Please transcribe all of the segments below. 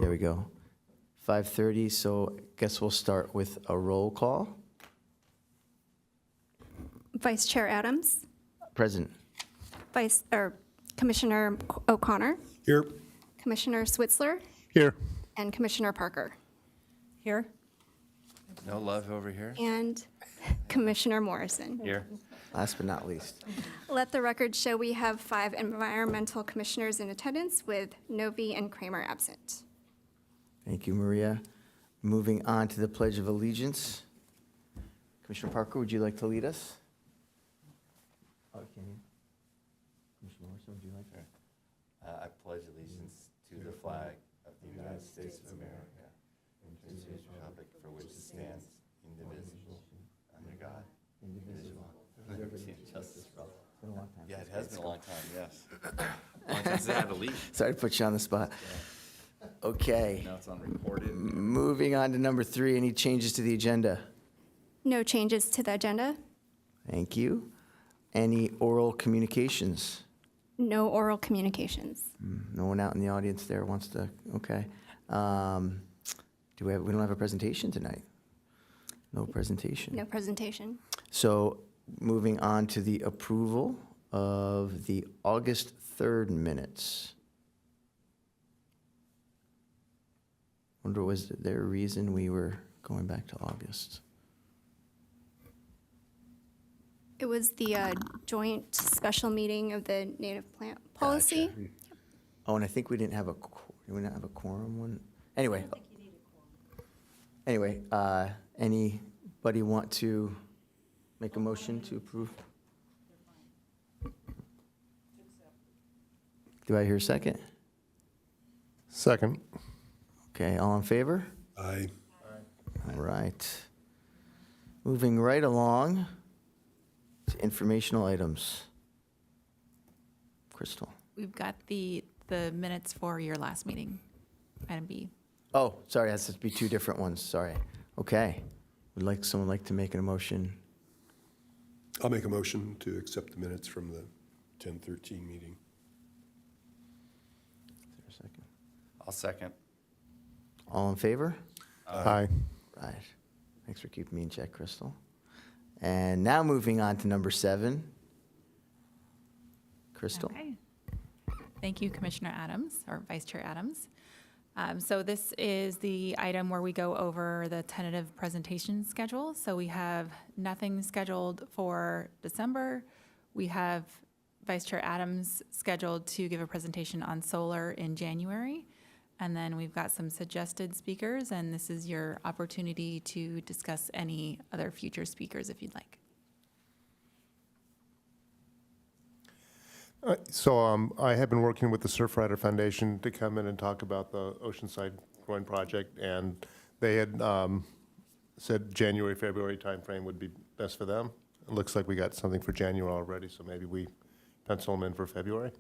there we go. 5:30, so I guess we'll start with a roll call. Vice Chair Adams, Present. Commissioner O'Connor, Here. Commissioner Switzler, Here. and Commissioner Parker, Here? No love over here? and Commissioner Morrison. Here. Last but not least. Let the record show we have 5 environmental commissioners in attendance with Novi and Kramer absent. Thank you, Maria. Moving on to the Pledge of Allegiance. Commissioner Parker, would you like to lead us? Oh, can you? Commissioner Morrison, would you like to? I pledge allegiance to the flag of the United States of America and to the republic for which it stands, indivisible, under God, indivisible, with liberty and justice for all. It's been a long time. Yeah, it has been a long time, yes. Long time since I had to leave. Sorry to put you on the spot. Okay. Now it's unrecorded. Moving on to number 3, any changes to the agenda? No changes to the agenda. Thank you. Any oral communications? No oral communications. No one out in the audience there wants to, okay. We don't have a presentation tonight? No presentation. No presentation. So moving on to the approval of the August 3rd minutes. Wonder, was there a reason we were going back to August? It was the joint special meeting of the native plant policy. Oh, and I think we didn't have a quorum one? Anyway. Anyway, anybody want to make a motion to approve? Do I hear a second? Second. Okay, all in favor? Aye. All right. Moving right along to informational items. Crystal. We've got the minutes for your last meeting, item B. Oh, sorry, it has to be 2 different ones, sorry. Okay. Would someone like to make a motion? I'll make a motion to accept the minutes from the 10:13 meeting. Is there a second? I'll second. All in favor? Aye. Right. Thanks for keeping me in check, Crystal. And now moving on to number 7. Crystal? Okay. Thank you, Commissioner Adams, or Vice Chair Adams. So this is the item where we go over the tentative presentation schedule. So we have nothing scheduled for December. We have Vice Chair Adams scheduled to give a presentation on solar in January. And then we've got some suggested speakers, and this is your opportunity to discuss any other future speakers if you'd like. I have been working with the Surfrider Foundation to come in and talk about the Oceanside Groin project, and they had said January, February timeframe would be best for them. It looks like we got something for January already, so maybe we pencil them in for February.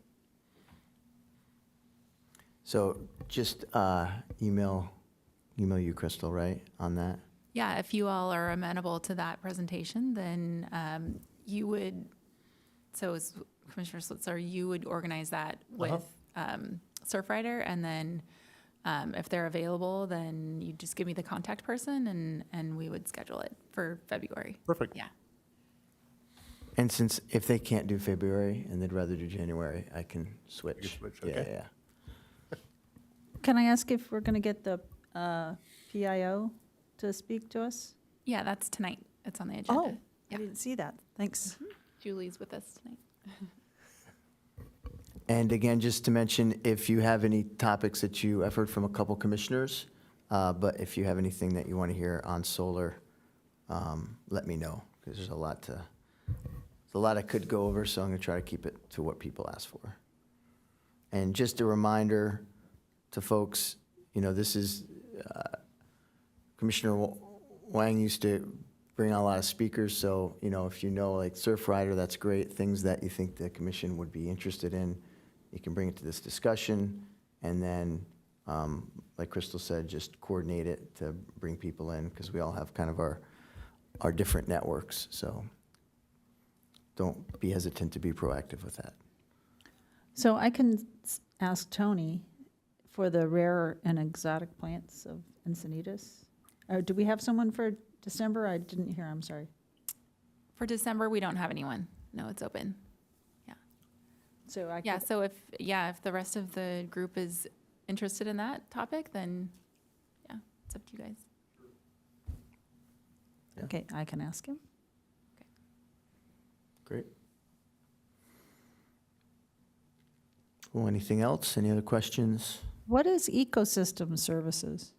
So just email you, Crystal, right, on that? Yeah, if you all are amenable to that presentation, then you would, so as Commissioner Slitzler, you would organize that with Surfrider, and then if they're available, then you just give me the contact person, and we would schedule it for February. Perfect. Yeah. And since if they can't do February and they'd rather do January, I can switch. You can switch, Yeah, okay. yeah. Can I ask if we're going to get the PIO to speak to us? Yeah, that's tonight. It's on the agenda. Oh, Yeah. I didn't see that. Thanks. Julie's with us tonight. And again, just to mention, if you have any topics that I've heard from a couple commissioners, but if you have anything that you want to hear on solar, let me know, because there's a lot I could go over, so I'm going to try to keep it to what people ask for. And just a reminder to folks, this is, Commissioner Wang used to bring on a lot of speakers, so, if like Surfrider, that's great, things that you think the commission would be interested in, you can bring it to this discussion, and then, like Crystal said, just coordinate it to bring people in, because we all have kind of our different networks, so don't be hesitant to be proactive with that. So I can ask Tony for the rare and exotic plants of Encinitas? Do we have someone for December? I didn't hear, I'm sorry. For December, we don't have anyone. No, it's open. So I Yeah, could, so if the rest of the group is interested in that topic, then, yeah, it's up to you guys. okay, I can ask him. Great. Well, anything else? Any other questions? What is ecosystem services?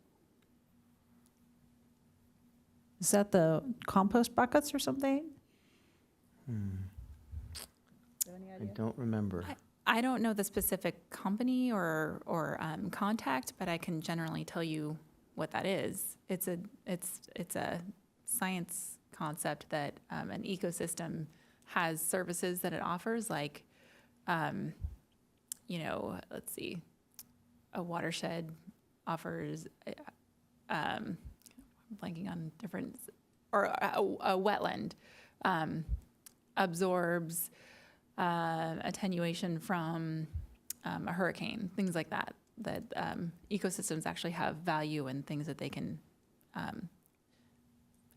Is that the compost buckets or something? I don't remember. I don't know the specific company or contact, but I can generally tell you what that is. It's a science concept that an ecosystem has services that it offers, like, let's see, a watershed offers, blanking on different, or a wetland absorbs attenuation from a hurricane, things like that, that ecosystems actually have value and things that they can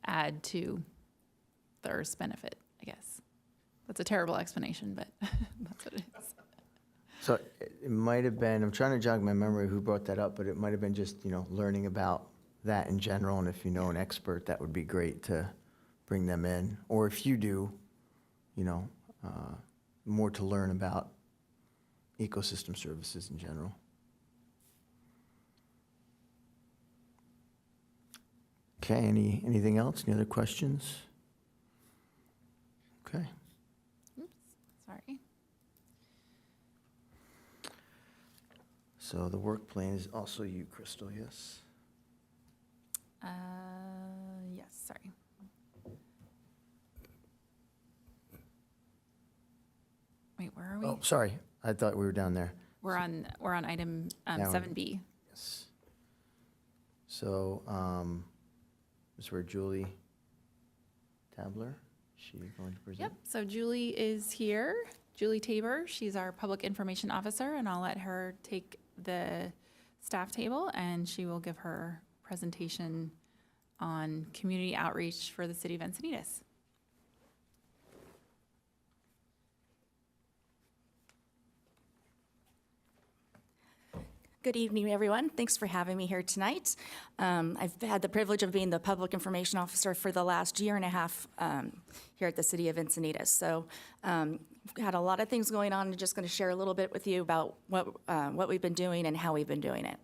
add to the Earth's benefit, I guess. That's a terrible explanation, but that's what it is. So it might have been, I'm trying to jog my memory who brought that up, but it might have been just, learning about that in general. And if you know an expert, that would be great to bring them in. Or if you do, more to learn about ecosystem services in general. Okay, anything else? Any other questions? Okay. Sorry. So the work plan is also you, Crystal, yes? Yes, sorry. Wait, where are we? Oh, sorry. I thought we were down there. We're on item Now we're- 7B. Yes. So, this is where Julie Tabler, is she going to present? Yep, so Julie is here. Julie Tabor, she's our Public Information Officer, and I'll let her take the staff table, and she will give her presentation on community outreach for the city of Encinitas. Good evening, everyone. Thanks for having me here tonight. I've had the privilege of being the Public Information Officer for the last year and a half here at the City of Encinitas. So we've had a lot of things going on. I'm just going to share a little bit with you about what we've been doing and how we've been doing it.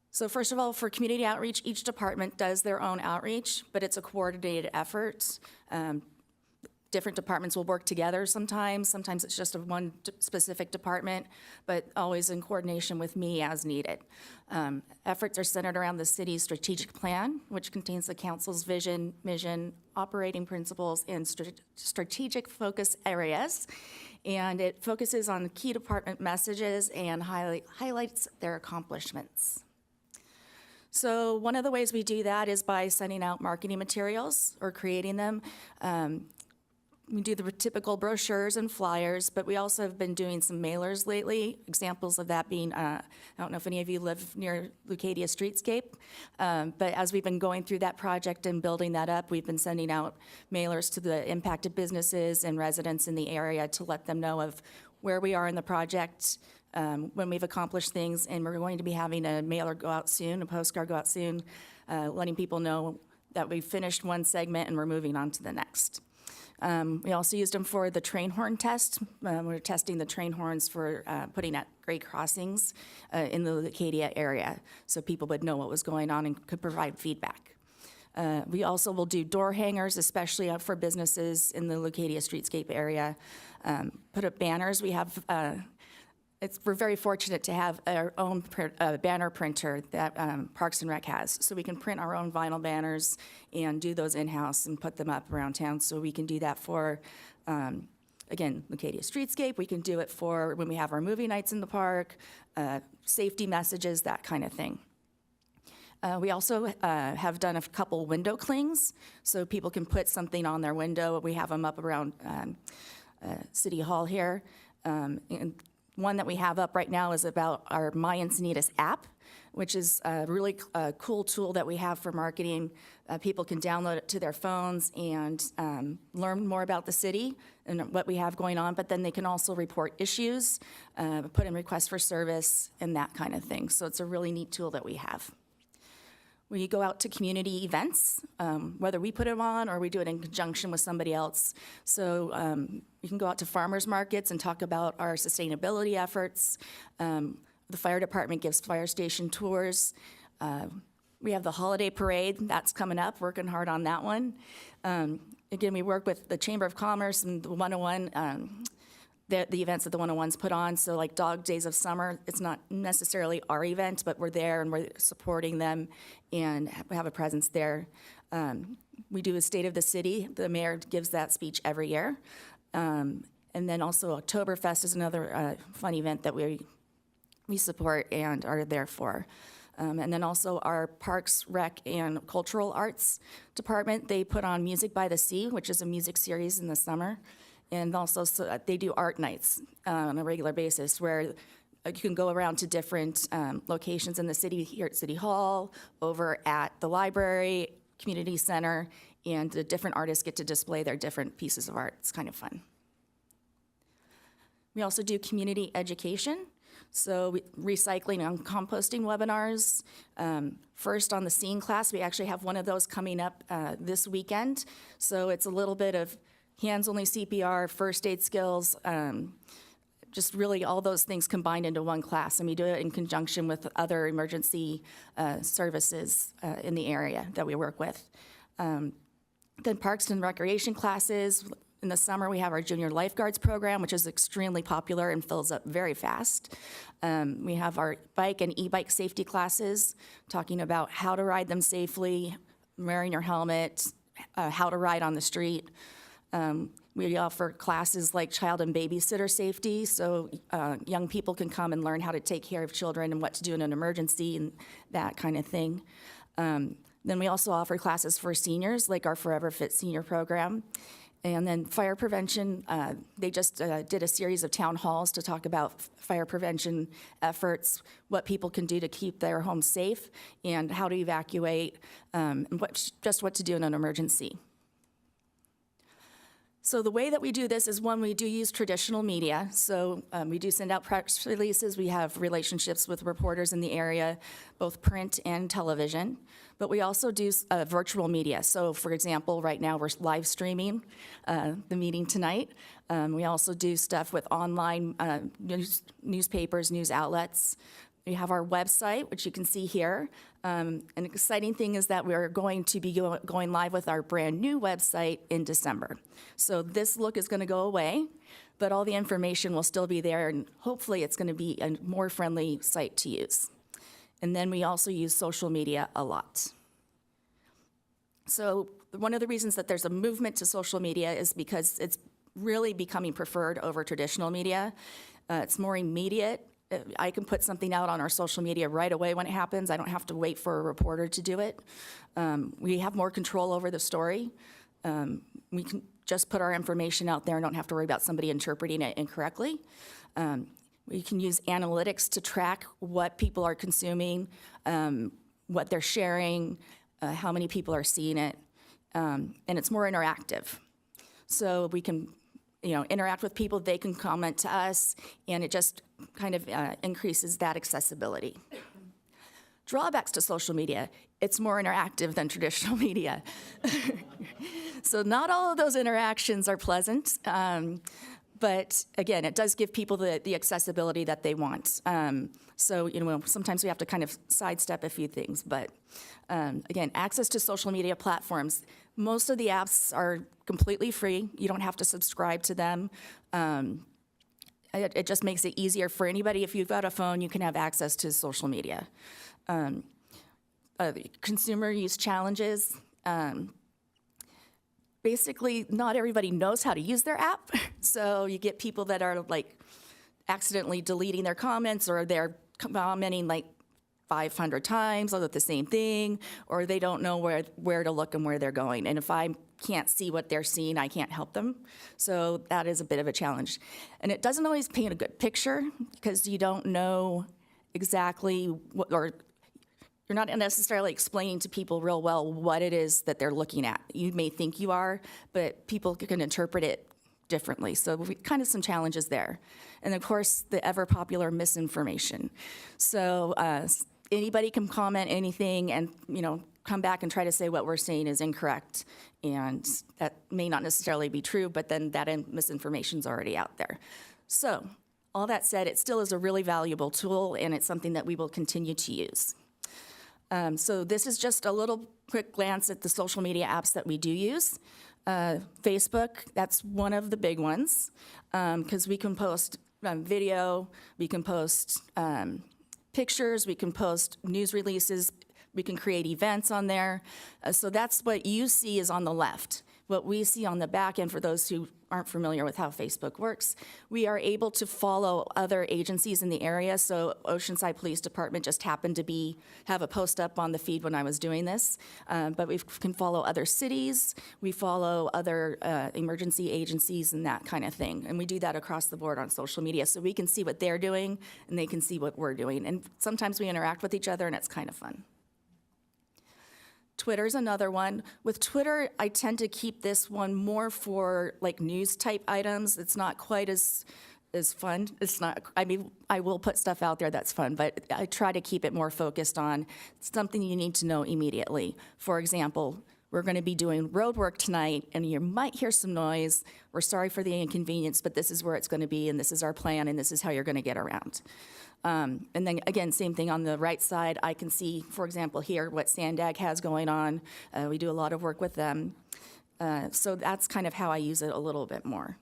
So first of all, for community outreach, each department does their own outreach, but it's a coordinated effort. Different departments will work together sometimes. Sometimes it's just one specific department, but always in coordination with me as needed. Efforts are centered around the city's strategic plan, which contains the council's vision, mission, operating principles, and strategic focus areas. And it focuses on key department messages and highlights their accomplishments. So one of the ways we do that is by sending out marketing materials or creating them. We do the typical brochures and flyers, but we also have been doing some mailers lately. Examples of that being, I don't know if any of you live near Leucadia Streetscape, but as we've been going through that project and building that up, we've been sending out mailers to the impacted businesses and residents in the area to let them know of where we are in the project, when we've accomplished things, and we're going to be having a mailer go out soon, a postcard go out soon, letting people know that we've finished one segment and we're moving on to the next. We also used them for the train horn test. We're testing the train horns for putting at grade crossings in the Leucadia area, so people would know what was going on and could provide feedback. We also will do door hangers, especially for businesses in the Leucadia Streetscape area. Put up banners. We have we're very fortunate to have our own banner printer that Parks and Rec has. So we can print our own vinyl banners and do those in-house and put them up around town. So we can do that for, again, Leucadia Streetscape. We can do it for when we have our movie nights in the park, safety messages, that kind of thing. We also have done a couple window clings, so people can put something on their window. We have them up around City Hall here. And one that we have up right now is about our My Encinitas app, which is a really cool tool that we have for marketing. People can download it to their phones and learn more about the city and what we have going on, but then they can also report issues, put in requests for service, and that kind of thing. So it's a really neat tool that we have. We go out to community events, whether we put them on or we do it in conjunction with somebody else. So we can go out to farmers markets and talk about our sustainability efforts. The fire department gives fire station tours. We have the holiday parade, that's coming up, working hard on that one. Again, we work with the Chamber of Commerce and the 101, the events that the 101s put on. So like Dog Days of Summer, it's not necessarily our event, but we're there and we're supporting them and have a presence there. We do a State of the City. The mayor gives that speech every year. And then also Oktoberfest is another fun event that we support and are there for. And then also our Parks, Rec, and Cultural Arts Department, they put on Music by the Sea, which is a music series in the summer. And also they do art nights on a regular basis where you can go around to different locations in the city, here at City Hall, over at the library, community center, and the different artists get to display their different pieces of art. It's kind of fun. We also do community education. So recycling and composting webinars. First on the Scene class, we actually have one of those coming up this weekend. So it's a little bit of hands-only CPR, first aid skills, just really all those things combined into one class. And we do it in conjunction with other emergency services in the area that we work with. Then Parks and Recreation classes. In the summer, we have our Junior Lifeguards program, which is extremely popular and fills up very fast. We have our bike and e-bike safety classes, talking about how to ride them safely, wearing your helmet, how to ride on the street. We offer classes like child and babysitter safety, so young people can come and learn how to take care of children and what to do in an emergency and that kind of thing. Then we also offer classes for seniors, like our Forever Fit senior program. And then fire prevention, they just did a series of town halls to talk about fire prevention efforts, what people can do to keep their homes safe, and how to evacuate, and what to do in an emergency. So the way that we do this is, one, we do use traditional media. So we do send out press releases. We have relationships with reporters in the area, both print and television. But we also do virtual media. So for example, right now we're live streaming the meeting tonight. We also do stuff with online newspapers, news outlets. We have our website, which you can see here. An exciting thing is that we're going to be going live with our brand new website in December. So this look is going to go away, but all the information will still be there, and hopefully it's going to be a more friendly site to use. And then we also use social media a lot. So one of the reasons that there's a movement to social media is because it's really becoming preferred over traditional media. It's more immediate. I can put something out on our social media right away when it happens. I don't have to wait for a reporter to do it. We have more control over the story. We can just put our information out there and don't have to worry about somebody interpreting it incorrectly. We can use analytics to track what people are consuming, what they're sharing, how many people are seeing it, and it's more interactive. So we can interact with people, they can comment to us, and it just kind of increases that accessibility. Drawbacks to social media, it's more interactive than traditional media. So not all of those interactions are pleasant, but again, it does give people the accessibility that they want. So sometimes we have to kind of sidestep a few things, but again, access to social media platforms. Most of the apps are completely free. You don't have to subscribe to them. It just makes it easier for anybody. If you've got a phone, you can have access to social media. Consumer use challenges. Basically, not everybody knows how to use their app. So you get people that are like accidentally deleting their comments, or they're commenting like 500 times with the same thing, or they don't know where to look and where they're going. And if I can't see what they're seeing, I can't help them. So that is a bit of a challenge. And it doesn't always paint a good picture because you don't know exactly what, or you're not necessarily explaining to people real well what it is that they're looking at. You may think you are, but people can interpret it differently. So kind of some challenges there. And of course, the ever popular misinformation. So anybody can comment anything and, come back and try to say what we're saying is incorrect. And that may not necessarily be true, but then that misinformation is already out there. So all that said, it still is a really valuable tool, and it's something that we will continue to use. So this is just a little quick glance at the social media apps that we do use. Facebook, that's one of the big ones, because we can post video, we can post pictures, we can post news releases, we can create events on there. So that's what you see is on the left. What we see on the back end, for those who aren't familiar with how Facebook works, we are able to follow other agencies in the area. So Oceanside Police Department just happened to have a post up on the feed when I was doing this. But we can follow other cities, we follow other emergency agencies and that kind of thing. And we do that across the board on social media. So we can see what they're doing and they can see what we're doing. And sometimes we interact with each other and it's kind of fun. Twitter's another one. With Twitter, I tend to keep this one more for like news type items. It's not quite as fun. It's not, I mean, I will put stuff out there that's fun, but I try to keep it more focused on something you need to know immediately. For example, we're going to be doing road work tonight, and you might hear some noise. We're sorry for the inconvenience, but this is where it's going to be, and this is our plan, and this is how you're going to get around. And then again, same thing on the right side. I can see, for example, here what Sandag has going on. We do a lot of work with them. So that's kind of how I use it a little bit more.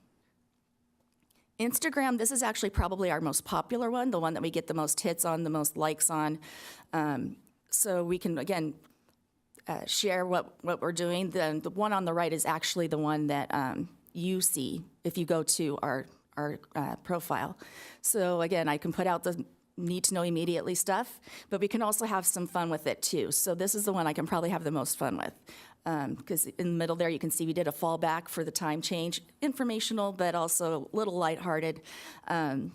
Instagram, this is actually probably our most popular one, the one that we get the most hits on, the most likes on. So we can, again, share what we're doing. The one on the right is actually the one that you see if you go to our profile. So again, I can put out the need to know immediately stuff, but we can also have some fun with it too. So this is the one I can probably have the most fun with. Because in the middle there, you can see we did a fallback for the time change, informational, but also a little lighthearted. And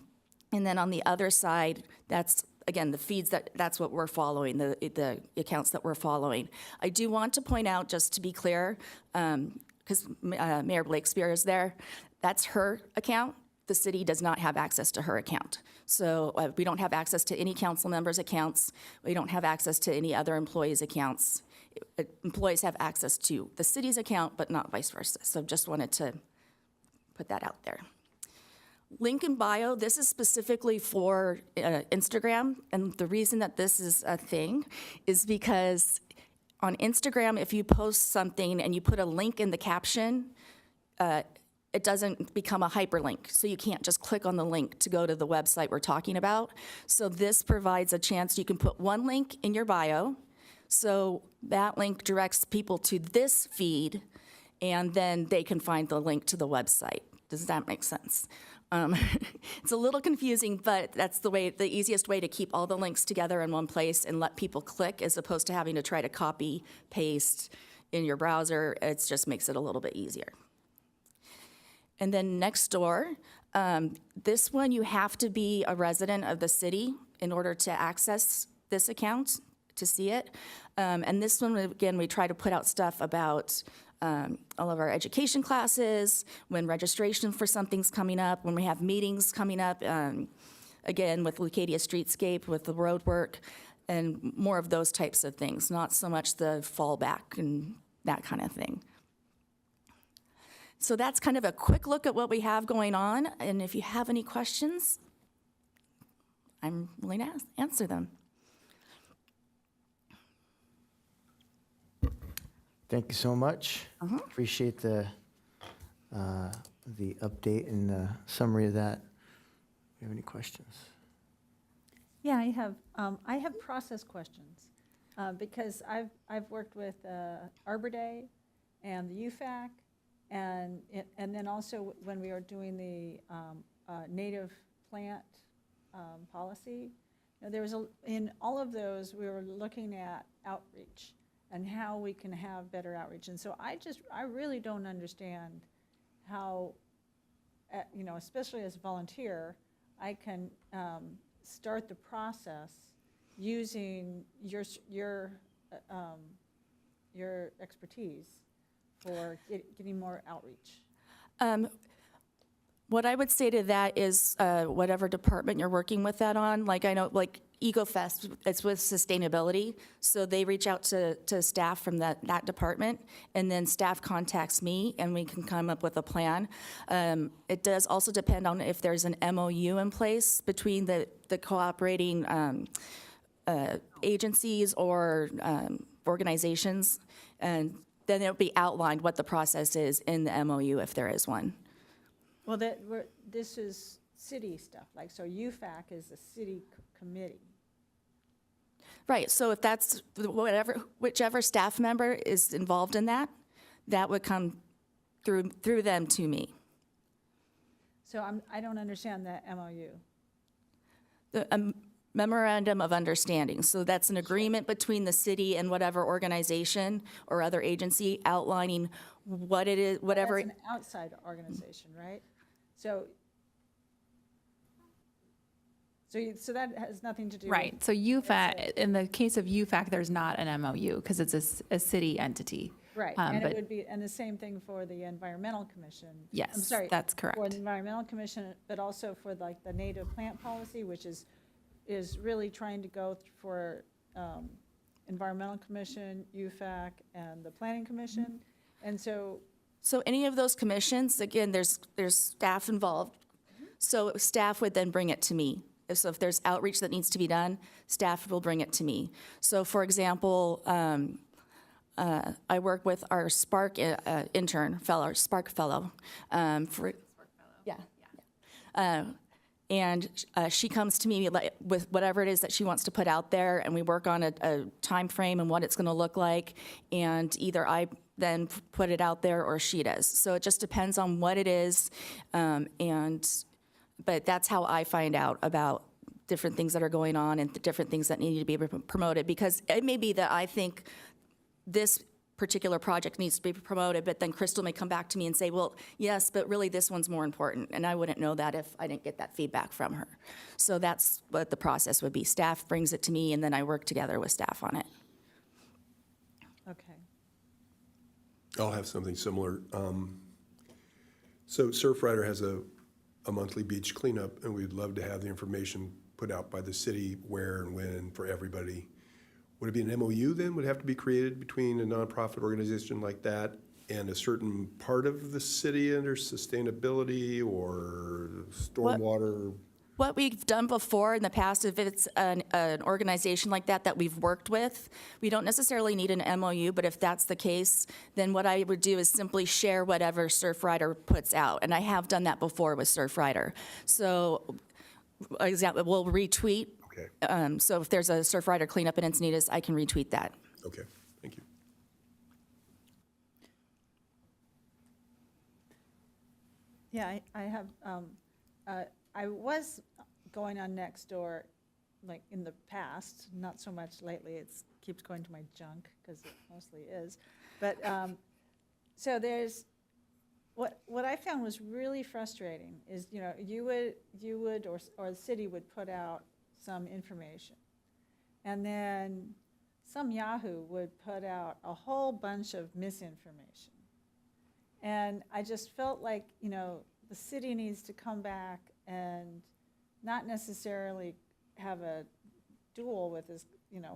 then on the other side, that's, again, the feeds, that's what we're following, the accounts that we're following. I do want to point out, just to be clear, because Mayor Blakespear is there, that's her account. The city does not have access to her account. So we don't have access to any council members' accounts. We don't have access to any other employees' accounts. Employees have access to the city's account, but not vice versa. So just wanted to put that out there. Link in bio, this is specifically for Instagram. And the reason that this is a thing is because on Instagram, if you post something and you put a link in the caption, it doesn't become a hyperlink. So you can't just click on the link to go to the website we're talking about. So this provides a chance you can put one link in your bio. So that link directs people to this feed, and then they can find the link to the website. Does that make sense? It's a little confusing, but that's the easiest way to keep all the links together in one place and let people click, as opposed to having to try to copy, paste in your browser. It just makes it a little bit easier. And then next door, this one you have to be a resident of the city in order to access this account, to see it. And this one, again, we try to put out stuff about all of our education classes, when registration for something's coming up, when we have meetings coming up, again, with Leucadia Streetscape, with the road work, and more of those types of things, not so much the fallback and that kind of thing. So that's kind of a quick look at what we have going on, and if you have any questions, I'm willing to answer them. Thank you so much. Appreciate the update and the summary of that. Do you have any questions? Yeah, I have process questions, because I've worked with Arbor Day and the UFAC, and then also when we are doing the native plant policy, there was in all of those, we were looking at outreach and how we can have better outreach. And so I really don't understand how, especially as a volunteer, I can start the process using your expertise for getting more outreach. What I would say to that is whatever department you're working with that on, like I know, like EcoFest, it's with sustainability, so they reach out to staff from that department, and then staff contacts me, and we can come up with a plan. It does also depend on if there's an MOU in place between the cooperating agencies or organizations, and then it'll be outlined what the process is in the MOU if there is one. Well, this is city stuff, like, so UFAC is a city committee. Right, so if that's whichever staff member is involved in that, that would come through them to me. So I don't understand that MOU. The memorandum of understanding, so that's an agreement between the city and whatever organization or other agency outlining what it is, whatever. That's an outside organization, right? So that has nothing to do with. Right, so UFAC, in the case of UFAC, there's not an MOU because it's a city entity. Right, Um, and but- it would be, and the same thing for the Environmental Commission. I'm Yes, sorry, that's For correct. the Environmental Commission, but also for like the native plant policy, which is really trying to go for Environmental Commission, UFAC, and the Planning Commission. And so, So any of those commissions, again, there's staff involved. So staff would then bring it to me. So if there's outreach that needs to be done, staff will bring it to me. So for example, I work with our Spark intern fellow, Spark fellow. And she comes to me with whatever it is that she wants to put out there, and we work on a time frame and what it's going to look like, and either I then put it out there or she does. So it just depends on what it is, but that's how I find out about different things that are going on and the different things that need to be promoted, because it may be that I think this particular project needs to be promoted, but then Crystal may come back to me and say, well, yes, but really this one's more important. And I wouldn't know that if I didn't get that feedback from her. So that's what the process would be. Staff brings it to me, and then I work together with staff on it. okay. I'll have something similar. So Surfrider has a monthly beach cleanup, and we'd love to have the information put out by the city where and when for everybody. Would it be an MOU then? Would it have to be created between a nonprofit organization like that and a certain part of the city under sustainability or stormwater? What we've done before in the past, if it's an organization like that we've worked with, we don't necessarily need an MOU, but if that's the case, then what I would do is simply share whatever Surfrider puts out. And I have done that before with Surfrider. So, example, we'll retweet. Okay, So if there's a Surfrider cleanup in Encinitas, I can retweet that. okay, thank you. Yeah, I have, I was going on Nextdoor, like in the past, not so much lately, it's keeps going to my junk, because it mostly is. But, so there's, what I found was really frustrating is, you would, or the city would put out some information. And then some Yahoo would put out a whole bunch of misinformation. And I just felt like, the city needs to come back and not necessarily have a duel with this,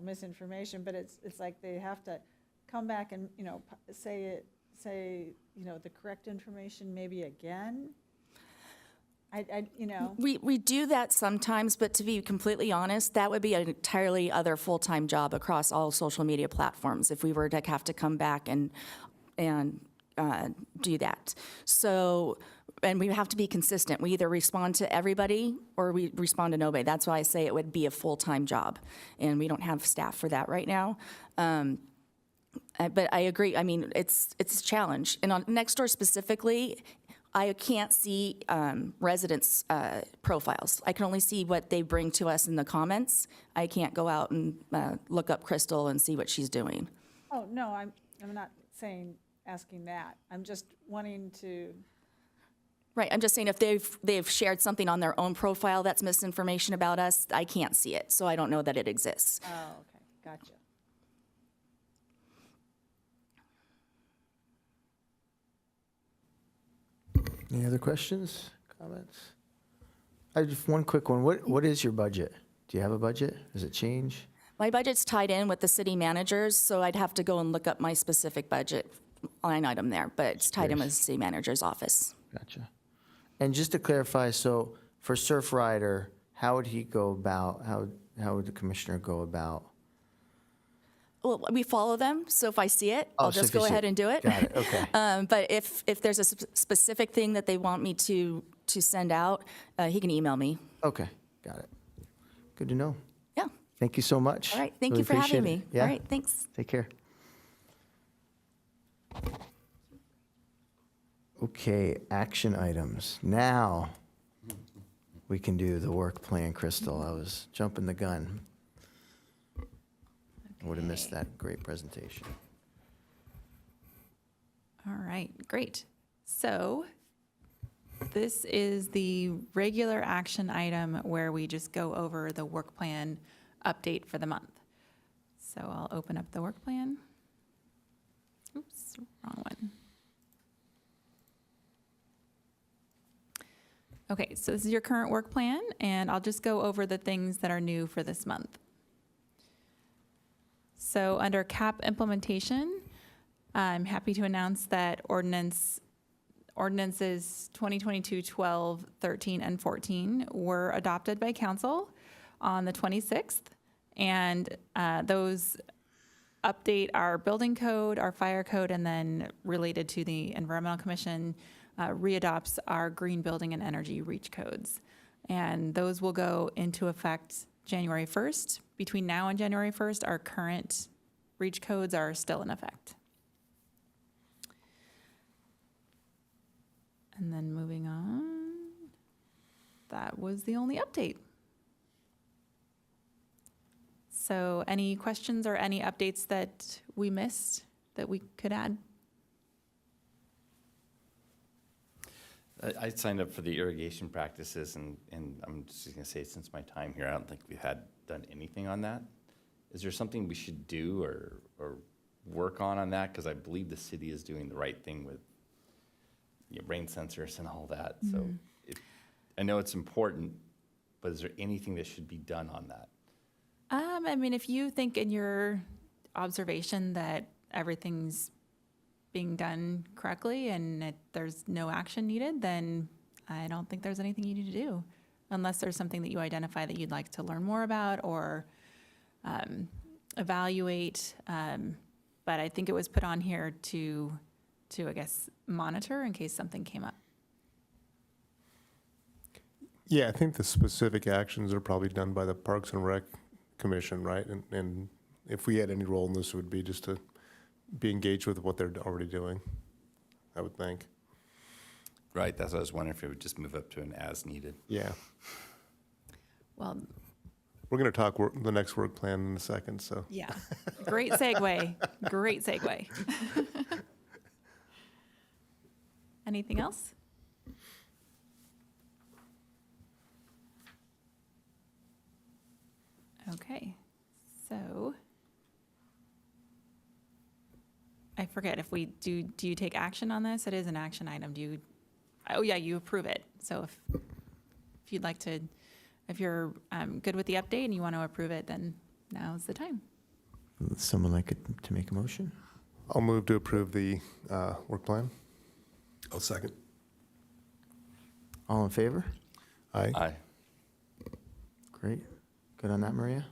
misinformation, but it's like they have to come back and, say the correct information maybe again. We do that sometimes, but to be completely honest, that would be an entirely other full-time job across all social media platforms if we were to have to come back and do that. So, and we have to be consistent. We either respond to everybody or we respond to nobody. That's why I say it would be a full-time job, and we don't have staff for that right now. But I agree. I mean, it's a challenge. And on Nextdoor specifically, I can't see residents' profiles. I can only see what they bring to us in the comments. I can't go out and look up Crystal and see what she's doing. Oh, no, I'm not asking that. I'm just wanting to, Right, I'm just saying if they've shared something on their own profile that's misinformation about us, I can't see it, so I don't know that it exists. oh, okay, gotcha. Any other questions, comments? I just, one quick one. What is your budget? Do you have a budget? Does it change? My budget's tied in with the city managers, so I'd have to go and look up my specific budget line item there, but it's tied in with the city manager's office. Gotcha. And just to clarify, so for Surf Rider, how would he go about, how would the commissioner go about? Well, we follow them, so if I see it, Oh, I'll so just if you go see ahead it. and do it. Got it, okay. But if there's a specific thing that they want me to send out, he can email me. Okay, got it. Good to know. Yeah. Thank you so much. All right, thank Really you for having appreciate me. it. Yeah. All right, thanks. Take care. Okay, action items. Now we can do the work plan, Crystal. I was jumping the gun. I would have missed that great presentation. All right, great. So this is the regular action item where we just go over the work plan update for the month. So I'll open up the work plan. Oops, wrong one. Okay, so this is your current work plan, and I'll just go over the things that are new for this month. So under CAP implementation, I'm happy to announce that ordinances 2022-12, 13, and 14 were adopted by council on the 26th. And those update our building code, our fire code, and then related to the Environmental Commission, readopts our green building and energy reach codes. And those will go into effect January 1st. Between now and January 1st, our current reach codes are still in effect. And then moving on, that was the only update. So any questions or any updates that we missed that we could add? I signed up for the irrigation practices, and I'm just going to say, since my time here, I don't think we've done anything on that. Is there something we should do or work on that? Because I believe the city is doing the right thing with rain sensors and all that. So I know it's important, but is there anything that should be done on that? I mean, if you think in your observation that everything's being done correctly and that there's no action needed, then I don't think there's anything you need to do, unless there's something that you identify that you'd like to learn more about or evaluate. But I think it was put on here to, I guess, monitor in case something came up. Yeah, I think the specific actions are probably done by the Parks and Rec Commission, right? And if we had any role in this, it would be just to be engaged with what they're already doing, I would think. Right, that's what I was wondering, if it would just move up to an as needed. Yeah. Well, We're going to talk the next work plan in a second, so. yeah, great segue, great segue. Anything else? Okay, so I forget if we do you take action on this? It is an action item. Do you, oh yeah, you approve it. So if you'd like to, if you're good with the update and you want to approve it, then now's the time. Would someone like to make a motion? I'll move to approve the work plan. I'll second. All in favor? Aye. Aye. Great. Good on that, Maria?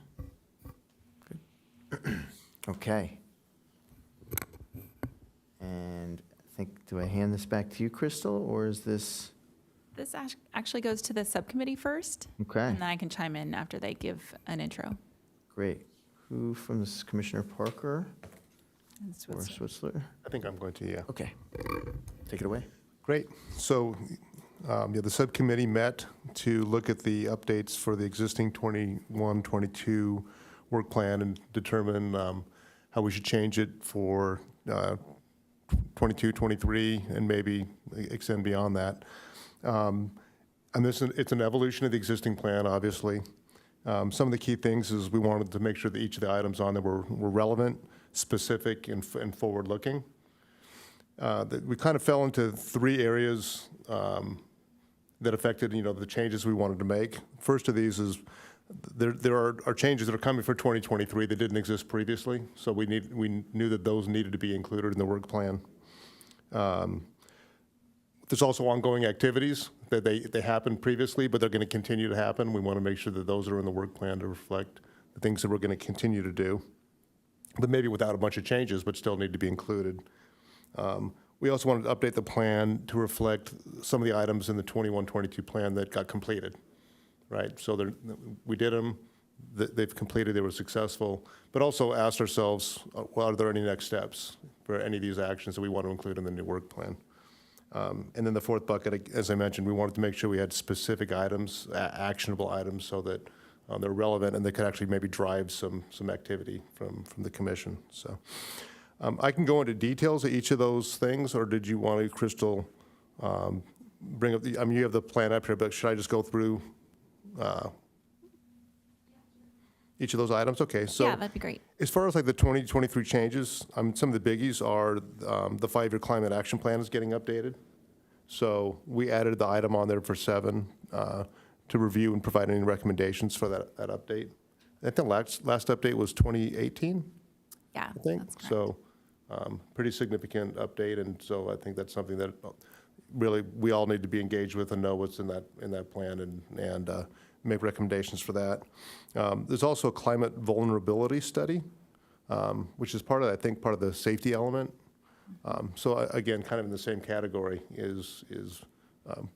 Good. Okay. And I think, do I hand this back to you, Crystal, or is this? This actually goes to the subcommittee first. Okay. And then I can chime in after they give an intro. Great. Who from this, Commissioner Parker And or Switzer. Switzler? I think I'm going to, yeah. Okay. Take it away. Great. So, yeah, the subcommittee met to look at the updates for the existing 21-22 work plan and determine how we should change it for 22-23 and maybe extend beyond that. And it's an evolution of the existing plan, obviously. Some of the key things is we wanted to make sure that each of the items on there were relevant, specific, and forward-looking. We kind of fell into three areas that affected, the changes we wanted to make. First of these is there are changes that are coming for 2023 that didn't exist previously, so we knew that those needed to be included in the work plan. There's also ongoing activities that they happened previously, but they're going to continue to happen. We want to make sure that those are in the work plan to reflect the things that we're going to continue to do, but maybe without a bunch of changes, but still need to be included. We also wanted to update the plan to reflect some of the items in the 21-22 plan that got completed, right? So we did them, they've completed, they were successful, but also asked ourselves, well, are there any next steps for any of these actions that we want to include in the new work plan? And then the fourth bucket, as I mentioned, we wanted to make sure we had specific items, actionable items, so that they're relevant and they could actually maybe drive some activity from the commission. So I can go into details of each of those things, or did you want to, Crystal, bring up you have the plan up here, but should I just go through each of those items? Okay, so. Yeah, that'd be great. As far as like the 2023 changes, some of the biggies are the 5-year climate action plan is getting updated. So we added the item on there for 7 to review and provide any recommendations for that update. I think last update was 2018, Yeah, I think. that's correct. So pretty significant update, and so I think that's something that really we all need to be engaged with and know what's in that plan and make recommendations for that. There's also a climate vulnerability study, which is part of the safety element. So again, kind of in the same category is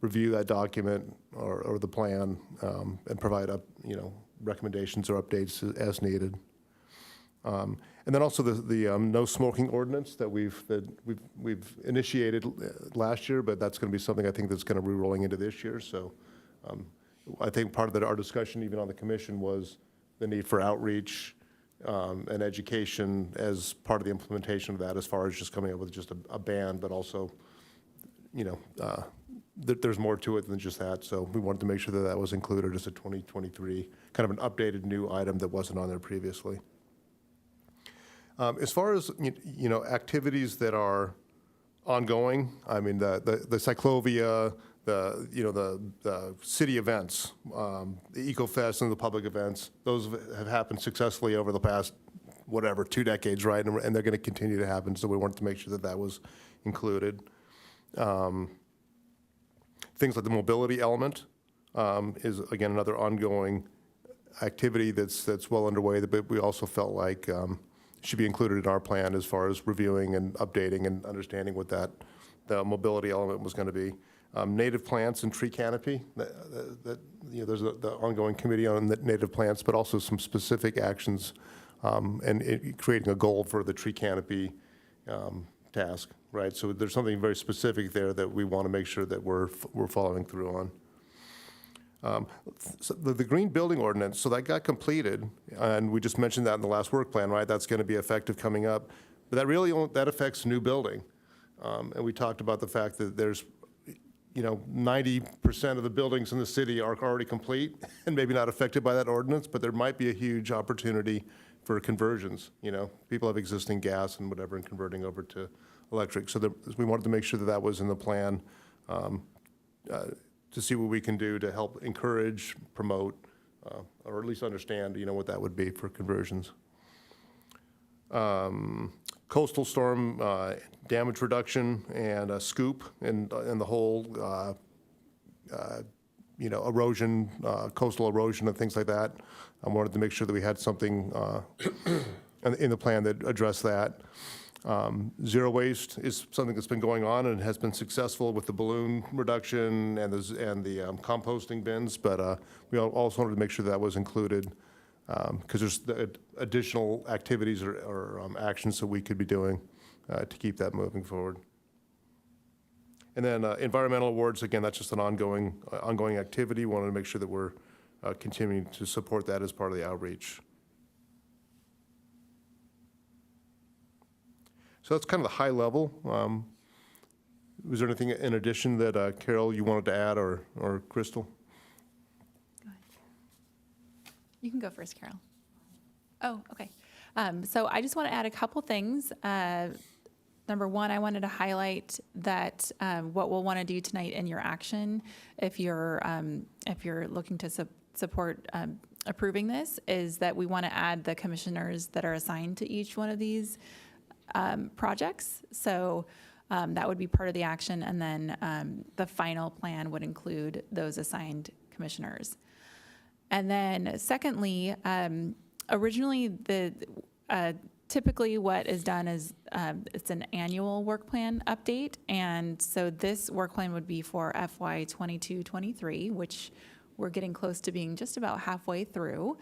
review that document or the plan and provide recommendations or updates as needed. And then also the no smoking ordinance that we've initiated last year, but that's going to be something I think that's going to be rolling into this year. So I think part of our discussion even on the commission was the need for outreach and education as part of the implementation of that, as far as just coming up with just a ban, but also, there's more to it than just that. So we wanted to make sure that that was included as a 2023, kind of an updated new item that wasn't on there previously. As far as, activities that are ongoing, I mean, the cyclovia, the city events, the EcoFest and the public events, those have happened successfully over the past, 2 decades, right? And they're going to continue to happen, so we wanted to make sure that that was included. Things like the mobility element is, again, another ongoing activity that's well underway, but we also felt like should be included in our plan as far as reviewing and updating and understanding what the mobility element was going to be. Native plants and tree canopy, there's the ongoing committee on the native plants, but also some specific actions and creating a goal for the tree canopy task, right? So there's something very specific there that we want to make sure that we're following through on. So the green building ordinance, so that got completed, and we just mentioned that in the last work plan, right? That's going to be effective coming up, but that affects new building. And we talked about the fact that there's 90% of the buildings in the city are already complete and maybe not affected by that ordinance, but there might be a huge opportunity for conversions. People have existing gas and whatever and converting over to electric. So we wanted to make sure that that was in the plan to see what we can do to help encourage, promote, or at least understand, what that would be for conversions. Coastal storm damage reduction and scoop and the whole, erosion, coastal erosion and things like that. I wanted to make sure that we had something in the plan that addressed that. Zero waste is something that's been going on and has been successful with the balloon reduction and the composting bins, but we also wanted to make sure that was included because there's additional activities or actions that we could be doing to keep that moving forward. And then environmental awards, again, that's just an ongoing activity. Wanted to make sure that we're continuing to support that as part of the outreach. So that's kind of the high level. Was there anything in addition that, Carol, you wanted to add, or Crystal? Go ahead. You can go first, Carol. Oh, okay. So I just want to add a couple things. Number one, I wanted to highlight that what we'll want to do tonight in your action, if you're looking to support approving this, is that we want to add the commissioners that are assigned to each one of these projects. So that would be part of the action, and then the final plan would include those assigned commissioners. And then secondly, originally typically what is done is it's an annual work plan update, and so this work plan would be for FY 22-23, which we're getting close to being just about halfway through.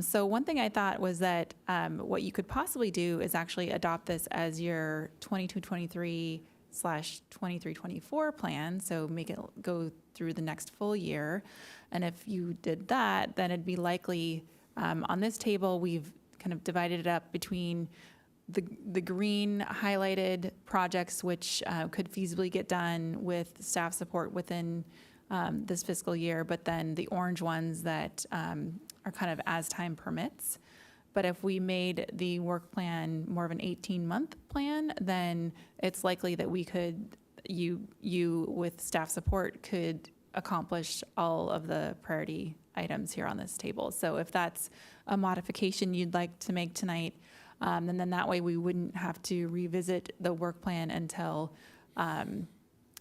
So one thing I thought was that what you could possibly do is actually adopt this as your 22-23/23-24 plan, so make it go through the next full year. And if you did that, then it'd be likely, on this table, we've kind of divided it up between the green highlighted projects, which could feasibly get done with staff support within this fiscal year, but then the orange ones that are kind of as time permits. But if we made the work plan more of an 18-month plan, then it's likely that we could, you with staff support could accomplish all of the priority items here on this table. So if that's a modification you'd like to make tonight, and then that way we wouldn't have to revisit the work plan until,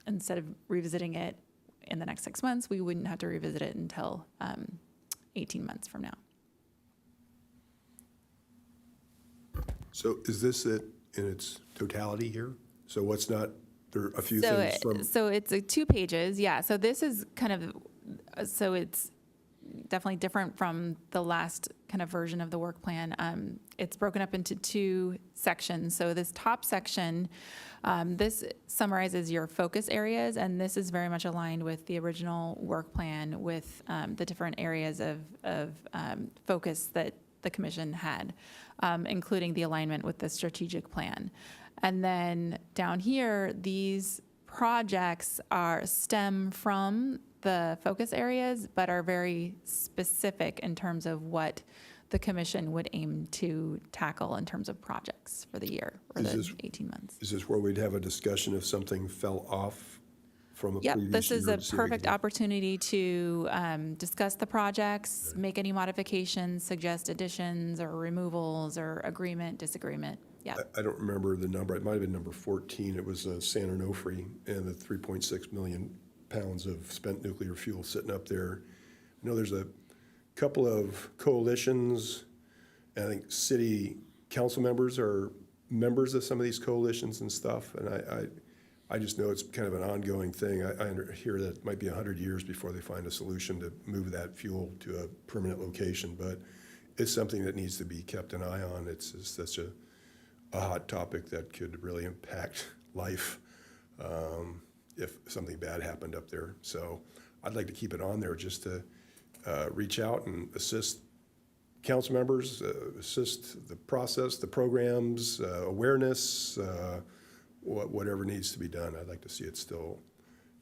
instead of revisiting it in the next 6 months, we wouldn't have to revisit it until 18 months from now. So is this it in its totality here? So what's not, there are a few things from, So it's 2 pages, yeah. So this is kind of, so it's definitely different from the last kind of version of the work plan. It's broken up into 2 sections. So this top section, this summarizes your focus areas, and this is very much aligned with the original work plan with the different areas of focus that the commission had, including the alignment with the strategic plan. And then down here, these projects stem from the focus areas, but are very specific in terms of what the commission would aim to tackle in terms of projects for the year or the 18 months. is this where we'd have a discussion if something fell off from a Yep, previous this is year a to see if we perfect can- opportunity to discuss the projects, make any modifications, suggest additions or removals or agreement, disagreement. Yeah. I don't remember the number. It might have been number 14. It was San Onofre and the 3.6 million pounds of spent nuclear fuel sitting up there. I know there's a couple of coalitions, and I think city council members are members of some of these coalitions and stuff, and I just know it's kind of an ongoing thing. I hear that it might be 100 years before they find a solution to move that fuel to a permanent location, but it's something that needs to be kept an eye on. It's just such a hot topic that could really impact life if something bad happened up there. So I'd like to keep it on there just to reach out and assist council members, assist the process, the programs, awareness, whatever needs to be done. I'd like to see it still